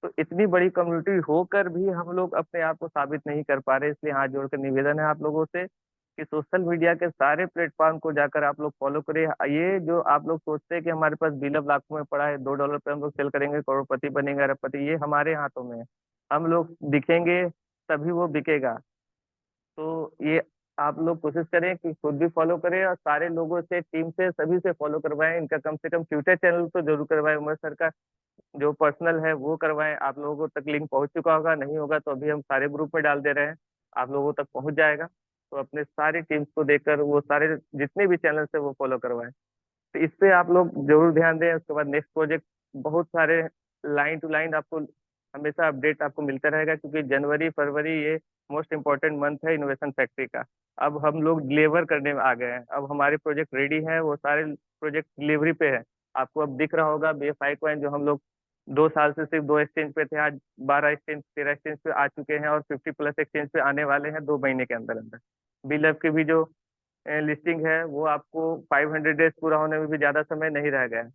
तो इतनी बड़ी कम्युनिटी होकर भी हम लोग अपने आप को साबित नहीं कर पा रहे। इसलिए हाथ जोड़कर निवेदन है आप लोगों से कि सोशल मीडिया के सारे प्लेटफॉर्म को जाकर आप लोग फॉलो करें। ये जो आप लोग सोचते हैं कि हमारे पास बिलब लाखों में पड़ा है, $2 पे हम लोग सेल करेंगे, करोड़पति बनेंगे, अरबपति, ये हमारे हाथों में है। हम लोग दिखेंगे तभी वो बिकेगा। तो ये आप लोग कोशिश करें कि खुद भी फॉलो करें और सारे लोगों से, टीम से, सभी से फॉलो करवाएं। इनका कम से कम ट्विटर चैनल तो जरूर करवाएं। उमर सर का जो पर्सनल है वो करवाएं। आप लोगों तक लिंक पहुंच चुका होगा, नहीं होगा तो अभी हम सारे ग्रुप में डाल दे रहे हैं, आप लोगों तक पहुंच जाएगा। तो अपने सारी टीम्स को देखकर वो सारे जितने भी चैनल है वो फॉलो करवाएं। तो इस पे आप लोग जरूर ध्यान दें। उसके बाद नेक्स्ट प्रोजेक्ट बहुत सारे लाइन टू लाइन आपको हमेशा अपडेट आपको मिलता रहेगा, क्योंकि जनवरी फरवरी ये मोस्ट इम्पोर्टेंट मंथ है इनोवेशन फैक्ट्री का। अब हम लोग डिलीवर करने में आ गए हैं। अब हमारे प्रोजेक्ट रेडी है, वो सारे प्रोजेक्ट डिलीवरी पे है। आपको अब दिख रहा होगा BFI कॉइन जो हम लोग 2 साल से सिर्फ 2 एक्सचेंज पे थे, आज 12 एक्सचेंज 13 एक्सचेंज पे आ चुके हैं और 50+ एक्सचेंज पे आने वाले हैं 2 महीने के अंदर अंदर। बिलअप की भी जो लिस्टिंग है वो आपको 500 डेज पूरा होने में भी ज्यादा समय नहीं रह गया है।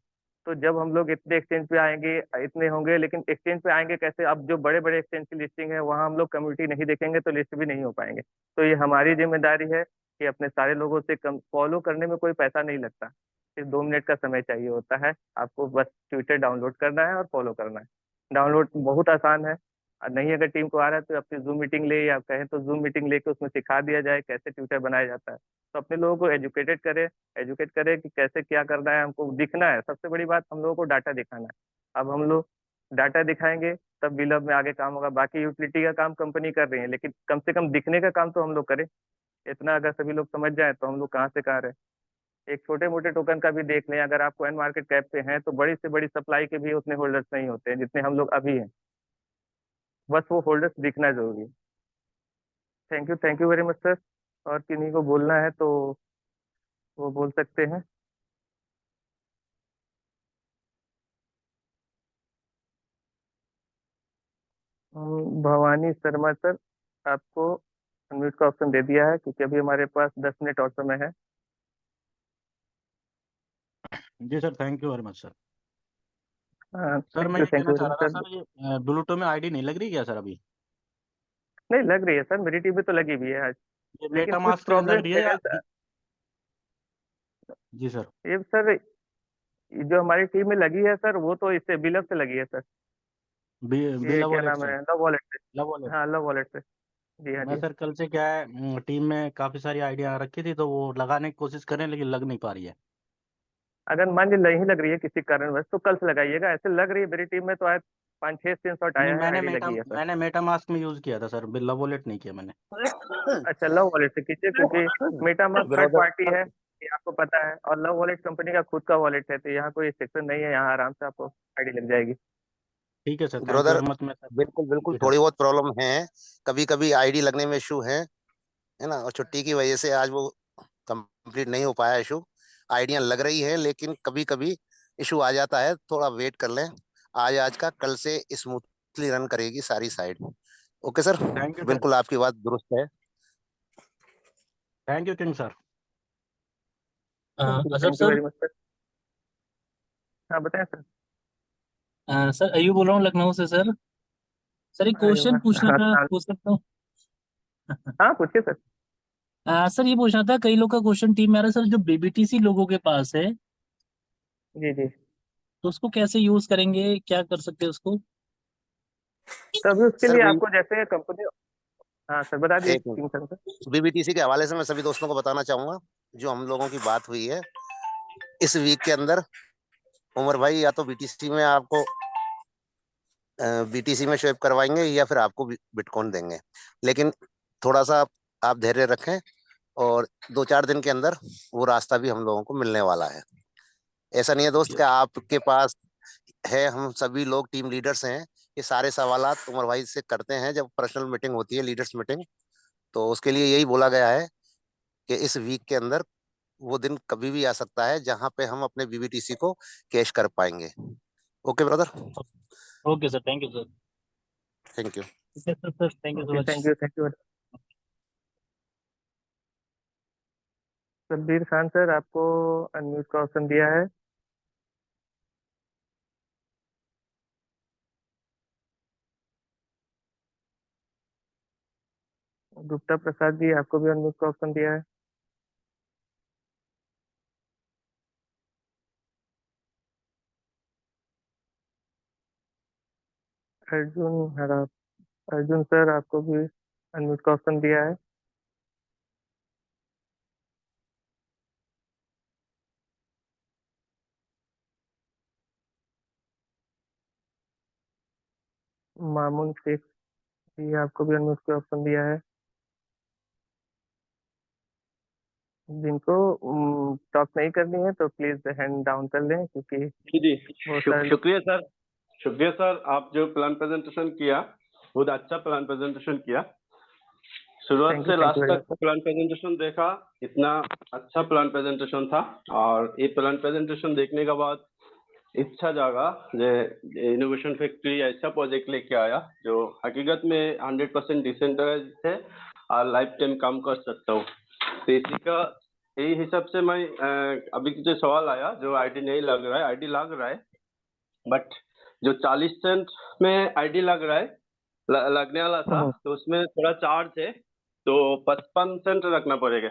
तो जब हम लोग इतने एक्सचेंज पे आएंगे, इतने होंगे, लेकिन एक्सचेंज पे आएंगे कैसे? अब जो बड़े बड़े एक्सचेंज की लिस्टिंग है वहाँ हम लोग कम्युनिटी नहीं देखेंगे तो लिस्ट भी नहीं हो पाएंगे। तो ये हमारी जिम्मेदारी है कि अपने सारे लोगों से फॉलो करने में कोई पैसा नहीं लगता, सिर्फ 2 मिनट का समय चाहिए होता है। आपको बस ट्विटर डाउनलोड करना है और फॉलो करना है। डाउनलोड बहुत आसान है। और नहीं अगर टीम को आ रहा है तो अपनी जूम मीटिंग ले, या कहें तो जूम मीटिंग लेके उसमें सिखा दिया जाए कैसे ट्विटर बनाया जाता है। तो अपने लोगों को एजुकेट करें कि कैसे क्या करना है, हमको दिखना है। सबसे बड़ी बात हम लोगों को डाटा दिखाना है। अब हम लोग डाटा दिखाएंगे तब बिलअप में आगे काम होगा। बाकी यूटिलिटी का काम कंपनी कर रही है, लेकिन कम से कम दिखने का काम तो हम लोग करें। इतना अगर सभी लोग समझ जाए तो हम लोग कहाँ से कहाँ रहे। एक छोटे मोटे टोकन का भी देख लें, अगर आप कॉइन मार्केट कैप पे हैं तो बड़ी से बड़ी सप्लाई के भी उतने होल्डर्स नहीं होते हैं जितने हम लोग अभी हैं। बस वो होल्डर्स दिखना जरूरी है। Thank you very much sir. और किन्हीं को बोलना है तो वो बोल सकते हैं। भवानी शर्मा सर, आपको अनम्यूट का ऑप्शन दे दिया है क्योंकि अभी हमारे पास 10 मिनट और समय है। जी sir, thank you very much sir. Sir मैं ये थैंक कहना यू चाह वेरी रहा था मच सर। सर, ये ब्लूटूथ में आईडी नहीं लग रही क्या सर अभी? नहीं लग रही है सर, मेरी टीम में तो लगी हुई है आज, ये लेकिन कुछ मेटामास्क के अंदर प्रॉब्लम भी है है या सर। जी सर। ये सर, ये जो हमारी टीम में लगी है सर वो तो इससे बिलअप से लगी है सर। ये बिला क्या वॉलेट नाम से। है, लव वॉलेट लव से। वॉलेट। हाँ लव वॉलेट से। जी हाँ मैं जी। सर कल से क्या है, टीम में काफी सारी आइडिया रखी थी तो वो लगाने की कोशिश करें लेकिन लग नहीं पा रही है। अगर मान ली नहीं लग रही है किसी कारणवश तो कल से लगाइएगा। ऐसे लग रही है, मेरी टीम में तो आज 5-6 स्क्रीनशॉट नहीं, आया है, आईडी लगी है सर। मैंने मेटामास्क में यूज किया था सर, बिला वॉलेट नहीं किया मैंने। अच्छा लव वॉलेट से कीजिए, क्योंकि मेटामास्क थर्ड ब्रदर पार्टी है, ये आपको पता है, और लव वॉलेट कंपनी का खुद का वॉलेट है, तो यहाँ कोई सेक्शन नहीं है, यहाँ आराम से आपको आईडी लग जाएगी। ठीक है sir, thank you brother very much. मैं सर बिल्कुल बिल्कुल जी सर। थोड़ी बहुत प्रॉब्लम है, कभी कभी आईडी लगने में इशू है ना, और छुट्टी की वजह से आज वो कंप्लीट नहीं हो पाया इशू। आइडिया लग रही है लेकिन कभी कभी इशू आ जाता है, थोड़ा वेट कर लें। आज का कल से स्मूथली रन करेगी सारी side. Okay sir, thank you sir. बिल्कुल आपकी बात दुरुस्त है। Thank you king sir. अजब thank you sir. Very much sir. हाँ बताएं सर। सर अयू बोल रहा हूँ लखनऊ से सर। सर एक अरे क्वेश्चन पूछना वाह, था, हाँ पूछ सकता हूँ? हाँ पूछिए सर। सर ये पूछना था, कई लोग का क्वेश्चन टीम में आ रहा है सर, जो बीबीटीसी लोगों के पास है जी जी। तो उसको कैसे यूज करेंगे, क्या कर सकते हैं उसको? तो अभी उसके सर लिए आपको जैसे कंपनी, हाँ सर बता दिए एक किंग सर सर। मिनट, बीबीटीसी के हवाले से मैं सभी दोस्तों को बताना चाहूंगा। जो हम लोगों की बात हुई है इस वीक के अंदर, उमर भाई या तो बीटीसी में आपको बीटीसी में स्वेप करवाएंगे या फिर आपको बिटकॉइन देंगे। लेकिन थोड़ा सा आप धैर्य रखें और 2-4 दिन के अंदर वो रास्ता भी हम लोगों को मिलने वाला है। ऐसा नहीं है दोस्त कि आपके पास है, हम सभी लोग टीम लीडर्स हैं, ये सारे सवालात उमर भाई से करते हैं जब पर्सनल मीटिंग होती है, लीडर्स मीटिंग। तो उसके लिए यही बोला गया है कि इस वीक के अंदर वो दिन कभी भी आ सकता है जहां पे हम अपने बीबीटीसी को कैश कर पाएंगे। Okay brother, okay sir, thank you sir. Thank you. ठीक है sir, sir thank you so okay much. Thank you. Sabbir Khan sir, आपको अनम्यूट का ऑप्शन दिया है। गुप्ता प्रसाद जी, आपको भी अनम्यूट का ऑप्शन दिया है। अर्जुन हरा, अर्जुन सर आपको भी अनम्यूट का ऑप्शन दिया है। मामून शेख जी, आपको भी अनम्यूट का ऑप्शन दिया है। जिनको टॉक नहीं करनी है तो प्लीज हैंड डाउन कर लें, क्योंकि जी बहुत सारे शुक्रिया सर। शुक्रिया सर, आप जो प्लान प्रेजेंटेशन किया बहुत अच्छा प्लान प्रेजेंटेशन किया। शुरुआत से थैंक लास्ट यू वेरी तक मच प्लान प्रेजेंटेशन देखा, इतना अच्छा प्लान प्रेजेंटेशन था। और ये प्लान प्रेजेंटेशन देखने के बाद इच्छा जागा जे इनोवेशन फैक्ट्री ऐसा प्रोजेक्ट लेके आया जो हकीकत में 100% डिसेंट्रलाइज है और लाइफ टाइम काम कर सकता हूँ। तो इसी का यही हिसाब से मैं अभी जो सवाल आया जो आईडी नहीं लग रहा है, आईडी लग रहा है बट जो 40 सेंट में आईडी लग रहा है लगने वाला था तो उसमें थोड़ा चार्ज है तो 55 सेंट रखना पड़ेगा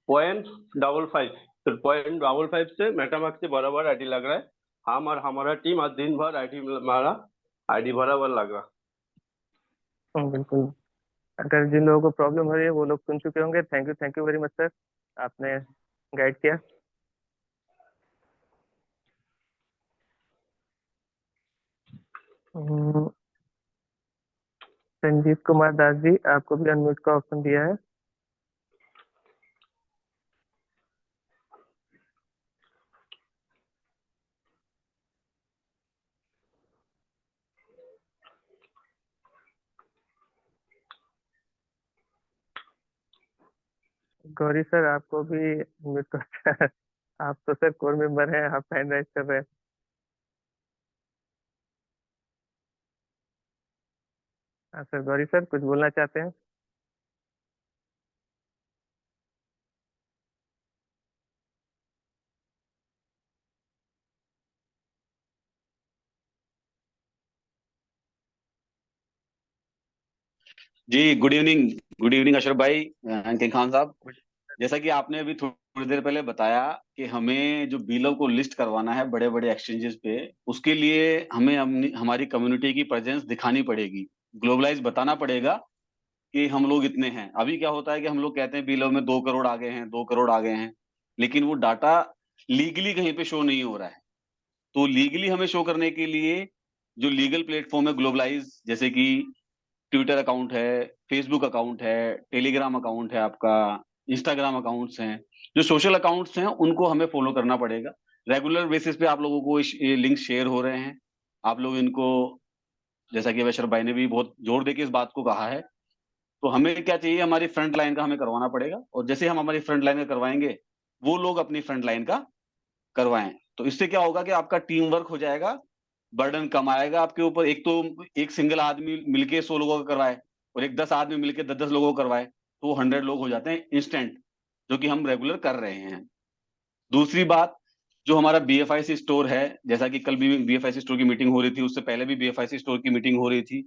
0.55 तो 0.55 से मेटामार्क से बराबर आईडी लग रहा है। हम और हमारा टीम आज दिन भर हमारा आईडी बराबर लग रहा। बिल्कुल। अगर जिन लोगों को प्रॉब्लम हो रही है वो लोग सुन चुके होंगे। Thank you very much sir, आपने गाइड किया। संजीव कुमार दास जी, आपको भी अनम्यूट का ऑप्शन दिया है। गौरी सर, आपको भी अनम्यूट कर आप तो सर कोर मेंबर हैं, आप हैंड राइज कर रहे हैं। हाँ सर, गौरी सर कुछ बोलना चाहते हैं? जी गुड इवनिंग अशरफ भाई एंड किंग खान साहब। जैसा कि आपने अभी थोड़ी देर पहले बताया कि हमें जो बिलों को लिस्ट करवाना है बड़े बड़े एक्सचेंजेस पे, उसके लिए हमें हमारी कम्युनिटी की प्रेजेंस दिखानी पड़ेगी, ग्लोबलाइज बताना पड़ेगा कि हम लोग इतने हैं। अभी क्या होता है कि हम लोग कहते हैं बिलों में 2 करोड़ आ गए हैं, 2 करोड़ आ गए हैं, लेकिन वो डाटा लीगली कहीं पे शो नहीं हो रहा है। तो लीगली हमें शो करने के लिए जो लीगल प्लेटफॉर्म है ग्लोबलाइज, जैसे कि ट्विटर अकाउंट है, फेसबुक अकाउंट है, टेलीग्राम अकाउंट है आपका, इंस्टाग्राम अकाउंट्स हैं, जो सोशल अकाउंट्स हैं उनको हमें फॉलो करना पड़ेगा। रेगुलर बेसिस पे आप लोगों को ये लिंक शेयर हो रहे हैं, आप लोग इनको, जैसा कि अशरफ भाई ने भी बहुत जोर देके इस बात को कहा है, तो हमें क्या चाहिए, हमारी फ्रंट लाइन का हमें करवाना पड़ेगा। और जैसे हम हमारी फ्रंट लाइन का करवाएंगे वो लोग अपनी फ्रंट लाइन का करवाएं, तो इससे क्या होगा कि आपका टीम वर्क हो जाएगा, बर्डन कम आएगा आपके ऊपर। एक तो एक सिंगल आदमी मिलके 100 लोगों का करवाए और एक 10 आदमी मिलके 10 लोगों को करवाए तो 100 लोग हो जाते हैं इंस्टेंट, जो कि हम रेगुलर कर रहे हैं। दूसरी बात, जो हमारा बीएफआईसी स्टोर है, जैसा कि कल भी बीएफआईसी स्टोर की मीटिंग हो रही थी, उससे पहले भी बीएफआईसी स्टोर की मीटिंग हो रही थी,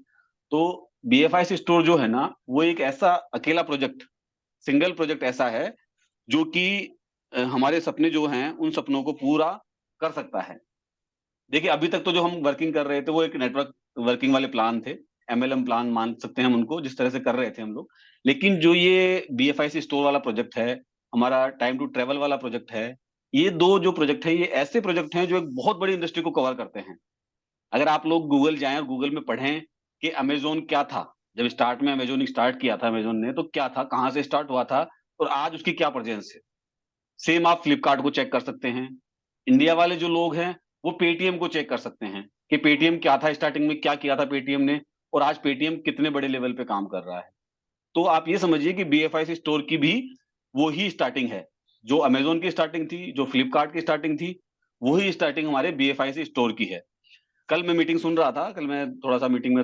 तो बीएफआईसी स्टोर जो है ना, वो एक ऐसा अकेला प्रोजेक्ट, सिंगल प्रोजेक्ट ऐसा है जो कि हमारे सपने जो हैं उन सपनों को पूरा कर सकता है। देखिए अभी तक तो जो हम वर्किंग कर रहे थे वो एक नेटवर्क वर्किंग वाले प्लान थे, एमएलएम प्लान मान सकते हैं हम उनको, जिस तरह से कर रहे थे हम लोग। लेकिन जो ये बीएफआईसी स्टोर वाला प्रोजेक्ट है, हमारा टाइम टू ट्रेवल वाला प्रोजेक्ट है, ये दो जो प्रोजेक्ट है ये ऐसे प्रोजेक्ट हैं जो एक बहुत बड़ी इंडस्ट्री को कवर करते हैं। अगर आप लोग गूगल जाएं और गूगल में पढ़ें कि अमेजोन क्या था, जब स्टार्ट में अमेजोन स्टार्ट किया था, अमेजोन ने तो क्या था, कहां से स्टार्ट हुआ था और आज उसकी क्या प्रेजेंस है। सेम आप फ्लिपकार्ट को चेक कर सकते हैं। इंडिया वाले जो लोग हैं वो पेटीएम को चेक कर सकते हैं कि पेटीएम क्या था, स्टार्टिंग में क्या किया था पेटीएम ने, और आज पेटीएम कितने बड़े लेवल पे काम कर रहा है। तो आप ये समझिए कि बीएफआईसी स्टोर की भी वो ही स्टार्टिंग है, जो अमेजोन की स्टार्टिंग थी, जो फ्लिपकार्ट की स्टार्टिंग थी, वही स्टार्टिंग हमारे बीएफआईसी स्टोर की है। कल मैं मीटिंग सुन रहा था, कल मैं थोड़ा सा मीटिंग में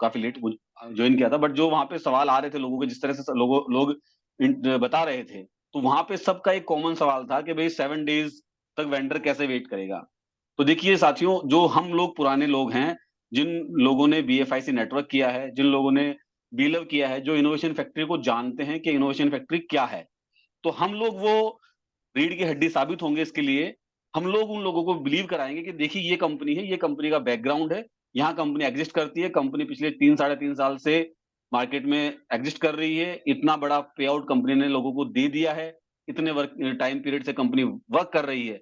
काफी लेट ज्वाइन किया था, बट जो वहां पे सवाल आ रहे थे लोगों के, जिस तरह से लोग बता रहे थे, तो वहां पे सबका एक कॉमन सवाल था कि भाई 7 डेज तक वेंडर कैसे वेट करेगा। तो देखिए साथियों, जो हम लोग पुराने लोग हैं, जिन लोगों ने बीएफआईसी नेटवर्क किया है, जिन लोगों ने बीलव किया है, जो इनोवेशन फैक्ट्री को जानते हैं कि इनोवेशन फैक्ट्री क्या है, तो हम लोग वो रीढ़ की हड्डी साबित होंगे। इसके लिए हम लोग उन लोगों को बिलीव कराएंगे कि देखिए ये कंपनी है, ये कंपनी का बैकग्राउंड है, यहाँ कंपनी एग्जिस्ट करती है, कंपनी पिछले 3 साढ़े 3 साल से मार्केट में एग्जिस्ट कर रही है, इतना बड़ा पे आउट कंपनी ने लोगों को दे दिया है, इतने वर्क टाइम पीरियड से कंपनी वर्क कर रही है।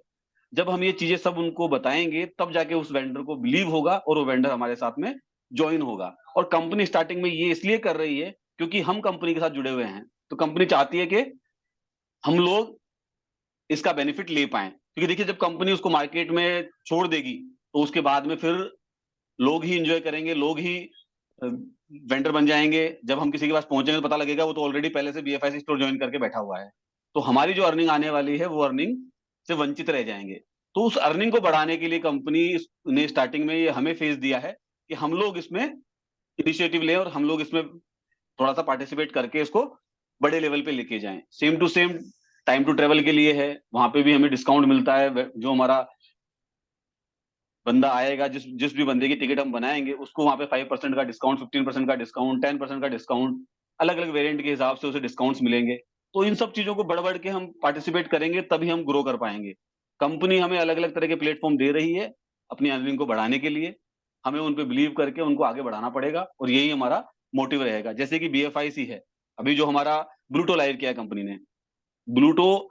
जब हम ये चीजें सब उनको बताएंगे तब जाके उस वेंडर को बिलीव होगा और वो वेंडर हमारे साथ में ज्वाइन होगा। और कंपनी स्टार्टिंग में ये इसलिए कर रही है क्योंकि हम कंपनी के साथ जुड़े हुए हैं, तो कंपनी चाहती है कि हम लोग इसका बेनिफिट ले पाए। क्योंकि देखिए जब कंपनी उसको मार्केट में छोड़ देगी तो उसके बाद में फिर लोग ही एंजॉय करेंगे, लोग ही वेंडर बन जाएंगे। जब हम किसी के पास पहुंचेंगे तो पता लगेगा वो तो ऑलरेडी पहले से बीएफआईसी स्टोर ज्वाइन करके बैठा हुआ है, तो हमारी जो अर्निंग आने वाली है वो अर्निंग से वंचित रह जाएंगे। तो उस अर्निंग को बढ़ाने के लिए कंपनी ने स्टार्टिंग में ये हमें फेज दिया है कि हम लोग इसमें इनिशिएटिव लें और हम लोग इसमें थोड़ा सा पार्टिसिपेट करके इसको बड़े लेवल पे लेके जाएं। Same to same time to travel के लिए है, वहां पे भी हमें डिस्काउंट मिलता है। जो हमारा बंदा आएगा, जिस जिस भी बंदे की टिकट हम बनाएंगे उसको वहां पे 5% का डिस्काउंट, 15% का डिस्काउंट, 10% का डिस्काउंट, अलग अलग वेरिएंट के हिसाब से उसे डिस्काउंट्स मिलेंगे। तो इन सब चीजों को बढ़ बढ़ के हम पार्टिसिपेट करेंगे तभी हम ग्रो कर पाएंगे। कंपनी हमें अलग अलग तरह के प्लेटफॉर्म दे रही है अपनी अर्निंग को बढ़ाने के लिए, हमें उन पे बिलीव करके उनको आगे बढ़ाना पड़ेगा और यही हमारा मोटिव रहेगा। जैसे कि BFIC है, अभी जो हमारा ब्लूटो लाइव किया है कंपनी ने, ब्लूटो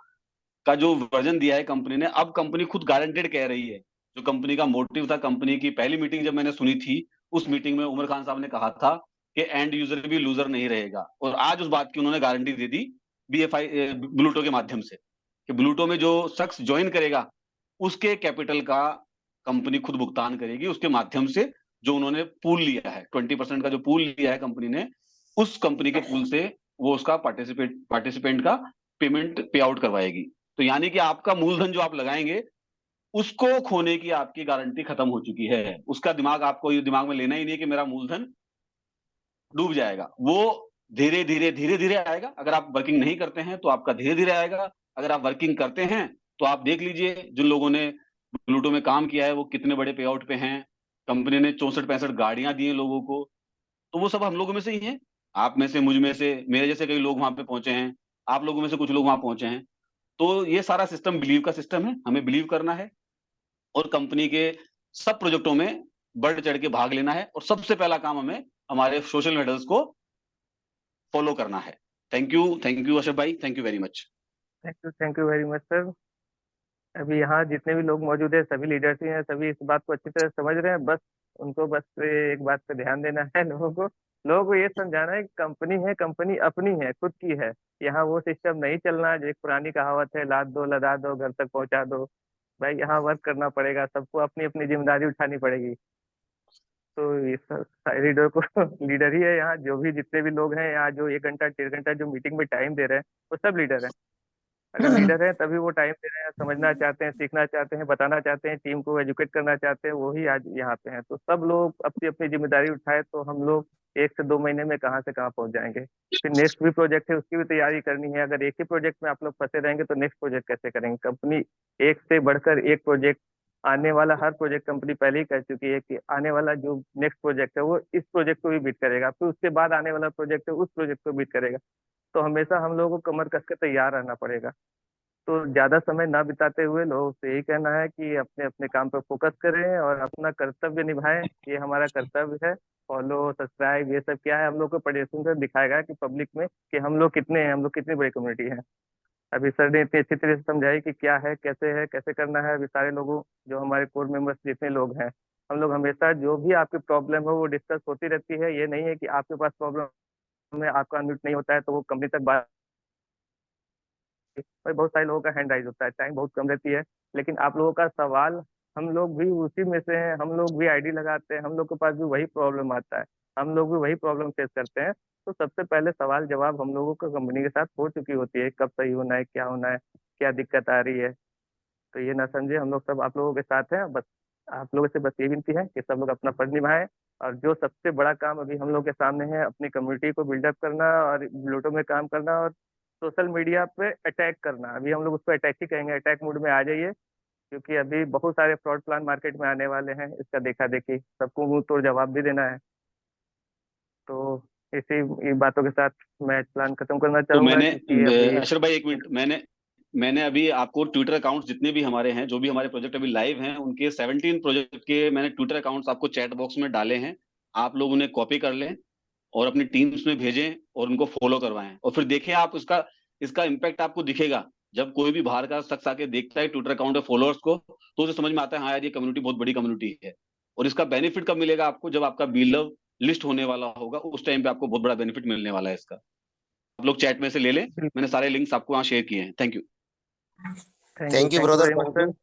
का जो वर्जन दिया है कंपनी ने, अब कंपनी खुद गारंटेड कह रही है। जो कंपनी का मोटिव था, कंपनी की पहली मीटिंग जब मैंने सुनी थी, उस मीटिंग में उमर खान साहब ने कहा था कि एंड यूजर भी लूजर नहीं रहेगा, और आज उस बात की उन्होंने गारंटी दे दी BFI ब्लूटो के माध्यम से कि ब्लूटो में जो शख्स ज्वाइन करेगा उसके कैपिटल का कंपनी खुद भुगतान करेगी, उसके माध्यम से जो उन्होंने पूल लिया है, 20% का जो पूल लिया है कंपनी ने, उस कंपनी के पूल से वो उसका पार्टिसिपेंट का पेमेंट पे आउट करवाएगी। तो यानी कि आपका मूलधन जो आप लगाएंगे उसको खोने की आपकी गारंटी खत्म हो चुकी है। उसका दिमाग आपको ये दिमाग में लेना ही नहीं है कि मेरा मूलधन डूब जाएगा। वो धीरे धीरे आएगा। अगर आप वर्किंग नहीं करते हैं तो आपका धीरे धीरे आएगा, अगर आप वर्किंग करते हैं तो आप देख लीजिए जिन लोगों ने ब्लूटो में काम किया है वो कितने बड़े पे आउट पे हैं। कंपनी ने 64-65 गाड़ियां दी हैं लोगों को, तो वो सब हम लोगों में से ही हैं। आप में से, मुझ में से, मेरे जैसे कई लोग वहां पे पहुंचे हैं, आप लोगों में से कुछ लोग वहां पहुंचे हैं। तो ये सारा सिस्टम बिलीव का सिस्टम है, हमें बिलीव करना है और कंपनी के सब प्रोजेक्टों में बढ़ चढ़ के भाग लेना है, और सबसे पहला काम हमें हमारे सोशल मेडल्स को फॉलो करना है। थैंक यू अशरफ भाई, thank you very much. Thank you very much sir. अभी यहाँ जितने भी लोग मौजूद है सभी लीडर्स ही हैं, सभी इस बात को अच्छी तरह समझ रहे हैं। बस उनको बस एक बात पे ध्यान देना है, लोगों को ये समझाना है कि कंपनी है, कंपनी अपनी है, खुद की है। यहाँ वो सिस्टम नहीं चलना जो एक पुरानी कहावत है, लाद दो लदा दो घर तक पहुंचा दो। भाई यहाँ वर्क करना पड़ेगा, सबको अपनी अपनी जिम्मेदारी उठानी पड़ेगी। तो ये लीडर को लीडर ही है यहाँ, जो भी जितने भी लोग हैं यहाँ, जो 1 घंटा 1.5 घंटा जो मीटिंग में टाइम दे रहे हैं वो सब लीडर है। अगर लीडर है तभी वो टाइम दे रहे हैं, समझना चाहते हैं, सीखना चाहते हैं, बताना चाहते हैं, टीम को एजुकेट करना चाहते हैं, वो ही आज यहाँ पे हैं। तो सब लोग अपनी अपनी जिम्मेदारी उठाए तो हम लोग 1 से 2 महीने में कहाँ से कहाँ पहुंच जाएंगे। फिर नेक्स्ट भी प्रोजेक्ट है उसकी भी तैयारी करनी है। अगर एक ही प्रोजेक्ट में आप लोग फंसे रहेंगे तो नेक्स्ट प्रोजेक्ट कैसे करेंगे। कंपनी एक से बढ़कर एक प्रोजेक्ट, आने वाला हर प्रोजेक्ट कंपनी पहले ही कह चुकी है कि आने वाला जो नेक्स्ट प्रोजेक्ट है वो इस प्रोजेक्ट को भी बीट करेगा, फिर उसके बाद आने वाला प्रोजेक्ट है उस प्रोजेक्ट को बीट करेगा। तो हमेशा हम लोगों को कमर कस के तैयार रहना पड़ेगा। तो ज्यादा समय ना बिताते हुए लोगों से यही कहना है कि अपने अपने काम पर फोकस करें और अपना कर्तव्य निभाएं। ये हमारा कर्तव्य है। फॉलो सब्सक्राइब ये सब क्या है, हम लोग को प्रदर्शन कर दिखाएगा कि पब्लिक में कि हम लोग कितने हैं, हम लोग कितनी बड़ी कम्युनिटी है। अभी सर ने इतनी अच्छी तरह से समझाई कि क्या है, कैसे करना है। अभी सारे लोगों जो हमारे कोर मेंबर्स जितने लोग हैं, हम लोग हमेशा जो भी आपकी प्रॉब्लम है वो डिस्कस होती रहती है। ये नहीं है कि आपके पास प्रॉब्लम है, आपका अनम्यूट नहीं होता है तो वो कंपनी तक बात। भाई बहुत सारे लोगों का हैंड राइज होता है, टाइम बहुत कम रहती है, लेकिन आप लोगों का सवाल, हम लोग भी उसी में से हैं, हम लोग भी आईडी लगाते हैं, हम लोग के पास भी वही प्रॉब्लम आता है, हम लोग भी वही प्रॉब्लम फेस करते हैं। तो सबसे पहले सवाल जवाब हम लोगों को कंपनी के साथ हो चुकी होती है, कब सही होना है, क्या होना है, क्या दिक्कत आ रही है। तो ये ना समझे, हम लोग सब आप लोगों के साथ हैं। बस आप लोगों से बस ये विनती है कि सब लोग अपना फर्ज निभाएं। और जो सबसे बड़ा काम अभी हम लोग के सामने है, अपनी कम्युनिटी को बिल्डअप करना और ब्लूटो में काम करना और सोशल मीडिया पे अटैक करना। अभी हम लोग उसको अटैक ही कहेंगे, अटैक मोड में आ जाइए, क्योंकि अभी बहुत सारे फ्रॉड प्लान मार्केट में आने वाले हैं। इसका देखा देखी सबको मुंह तोड़ जवाब भी देना है। तो इसी बातों के साथ मैं प्लान खत्म करना तो चाहूंगा, मैंने क्योंकि अभी अशरफ भाई 1 मिनट, मैंने अभी आपको ट्विटर अकाउंट्स जितने भी हमारे हैं, जो भी हमारे प्रोजेक्ट अभी लाइव हैं, उनके 17 प्रोजेक्ट के मैंने ट्विटर अकाउंट्स आपको चैट बॉक्स में डाले हैं। आप लोग उन्हें कॉपी कर लें और अपनी टीम्स में भेजें और उनको फॉलो करवाएं, और फिर देखें आप इसका इम्पैक्ट आपको दिखेगा। जब कोई भी बाहर का शख्स आके देखता है ट्विटर अकाउंट है फॉलोअर्स को, तो उसे समझ में आता है हाँ यार ये कम्युनिटी बहुत बड़ी कम्युनिटी है। और इसका बेनिफिट कब मिलेगा आपको, जब आपका बीलव लिस्ट होने वाला होगा, उस टाइम पे आपको बहुत बड़ा बेनिफिट मिलने वाला है इसका। आप लोग चैट में से ले लें, मैंने सारे लिंक्स आपको वहाँ शेयर किए हैं। Thank you. Thank you thank you brother, very much sir.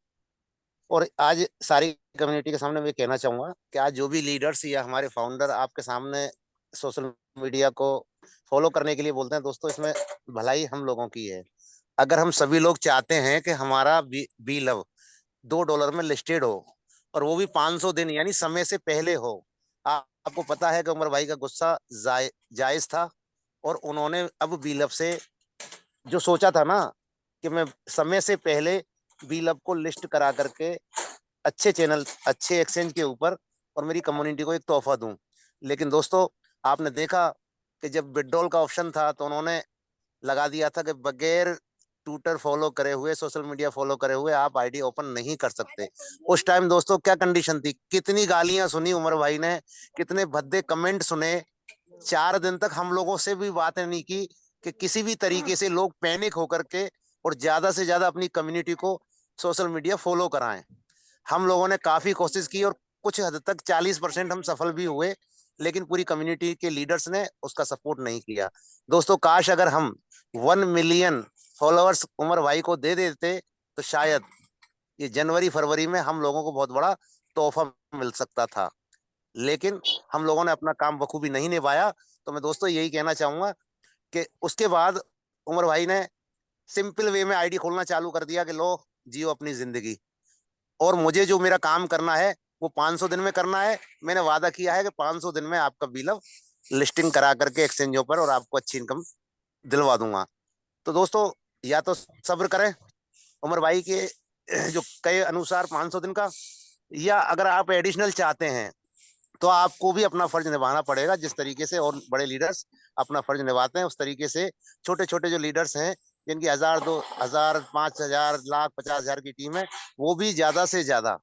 और आज सारी कम्युनिटी के सामने मैं कहना चाहूंगा कि आज जो भी लीडर्स या हमारे फाउंडर आपके सामने सोशल मीडिया को फॉलो करने के लिए बोलते हैं, दोस्तों इसमें भलाई हम लोगों की है। अगर हम सभी लोग चाहते हैं कि हमारा बी लव $2 में लिस्टेड हो, और वो भी 500 दिन यानी समय से पहले हो। आपको पता है कि उमर भाई का गुस्सा जायज था, और उन्होंने अब बीलब से जो सोचा था ना कि मैं समय से पहले बीलब को लिस्ट करा करके अच्छे चैनल, अच्छे एक्सचेंज के ऊपर और मेरी कम्युनिटी को एक तोहफा दूं। लेकिन दोस्तों, आपने देखा कि जब विड्रॉल का ऑप्शन था तो उन्होंने लगा दिया था कि बगैर ट्विटर फॉलो करे हुए, सोशल मीडिया फॉलो करे हुए आप आईडी ओपन नहीं कर सकते। उस टाइम दोस्तों क्या कंडीशन थी, कितनी गालियां सुनी उमर भाई ने, कितने भद्दे कमेंट सुने। 4 दिन तक हम लोगों से भी बातें नहीं की कि किसी भी तरीके से लोग पैनिक होकर के और ज्यादा से ज्यादा अपनी कम्युनिटी को सोशल मीडिया फॉलो कराएं। हम लोगों ने काफी कोशिश की और कुछ हद तक 40% हम सफल भी हुए, लेकिन पूरी कम्युनिटी के लीडर्स ने उसका सपोर्ट नहीं किया। दोस्तों, काश अगर हम 1 मिलियन फॉलोअर्स उमर भाई को दे देते तो शायद ये जनवरी फरवरी में हम लोगों को बहुत बड़ा तोहफा मिल सकता था। लेकिन हम लोगों ने अपना काम बखूबी नहीं निभाया। तो मैं दोस्तों यही कहना चाहूंगा कि उसके बाद उमर भाई ने सिंपल वे में आईडी खोलना चालू कर दिया कि लो जियो अपनी जिंदगी, और मुझे जो मेरा काम करना है वो 500 दिन में करना है। मैंने वादा किया है कि 500 दिन में आपका बिलव लिस्टिंग करा करके एक्सचेंजों पर और आपको अच्छी इनकम दिलवा दूंगा। तो दोस्तों, या तो सब्र करें उमर भाई के जो कहे अनुसार 500 दिन का, या अगर आप एडिशनल चाहते हैं तो आपको भी अपना फर्ज निभाना पड़ेगा। जिस तरीके से और बड़े लीडर्स अपना फर्ज निभाते हैं, उस तरीके से छोटे छोटे जो लीडर्स हैं जिनकी 1000, 2000, 5000, लाख, 50,000 की टीम है, वो भी ज्यादा से ज्यादा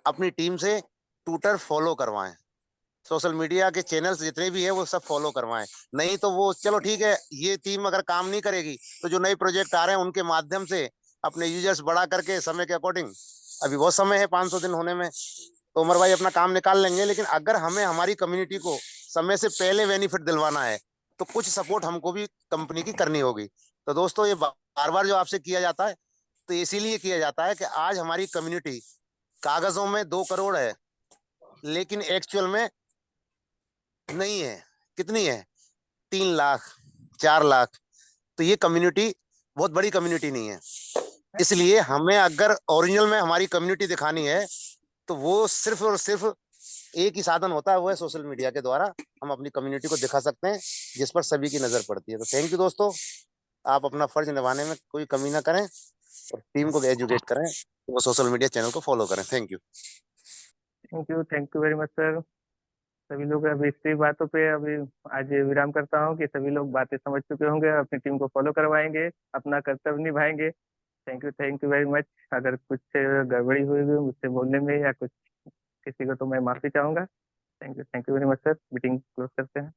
अपनी टीम से ट्विटर फॉलो करवाएं। सोशल मीडिया के चैनल्स जितने भी हैं वो सब फॉलो करवाएं। नहीं तो वो चलो ठीक है, ये टीम अगर काम नहीं करेगी तो जो नए प्रोजेक्ट आ रहे हैं उनके माध्यम से अपने यूजर्स बढ़ा करके समय के अकॉर्डिंग, अभी बहुत समय है 500 दिन होने में, तो उमर भाई अपना काम निकाल लेंगे। लेकिन अगर हमें हमारी कम्युनिटी को समय से पहले बेनिफिट दिलवाना है तो कुछ सपोर्ट हमको भी कंपनी की करनी होगी। तो दोस्तों, ये बार बार जो आपसे किया जाता है तो इसीलिए किया जाता है कि आज हमारी कम्युनिटी कागजों में 2 करोड़ है, लेकिन एक्चुअल में नहीं है। कितनी है? 3 लाख, 4 लाख। तो ये कम्युनिटी बहुत बड़ी कम्युनिटी नहीं है। इसलिए हमें अगर ओरिजिनल में हमारी कम्युनिटी दिखानी है तो वो सिर्फ और सिर्फ एक ही साधन होता है, वो है सोशल मीडिया के द्वारा हम अपनी कम्युनिटी को दिखा सकते हैं, जिस पर सभी की नजर पड़ती है। तो थैंक यू दोस्तों, आप अपना फर्ज निभाने में कोई कमी ना करें और टीम को एजुकेट करें, वो सोशल मीडिया चैनल को फॉलो करें। Thank you. Thank you very much sir. सभी लोग अभी इसी बातों पे अभी आज विराम करता हूँ कि सभी लोग बातें समझ चुके होंगे, अपनी टीम को फॉलो करवाएंगे, अपना कर्तव्य निभाएंगे। Thank you very much. अगर कुछ गड़बड़ी हुई भी मुझसे बोलने में या कुछ किसी को, तो मैं माफी चाहूंगा। Thank you very much sir. Meeting close करते हैं।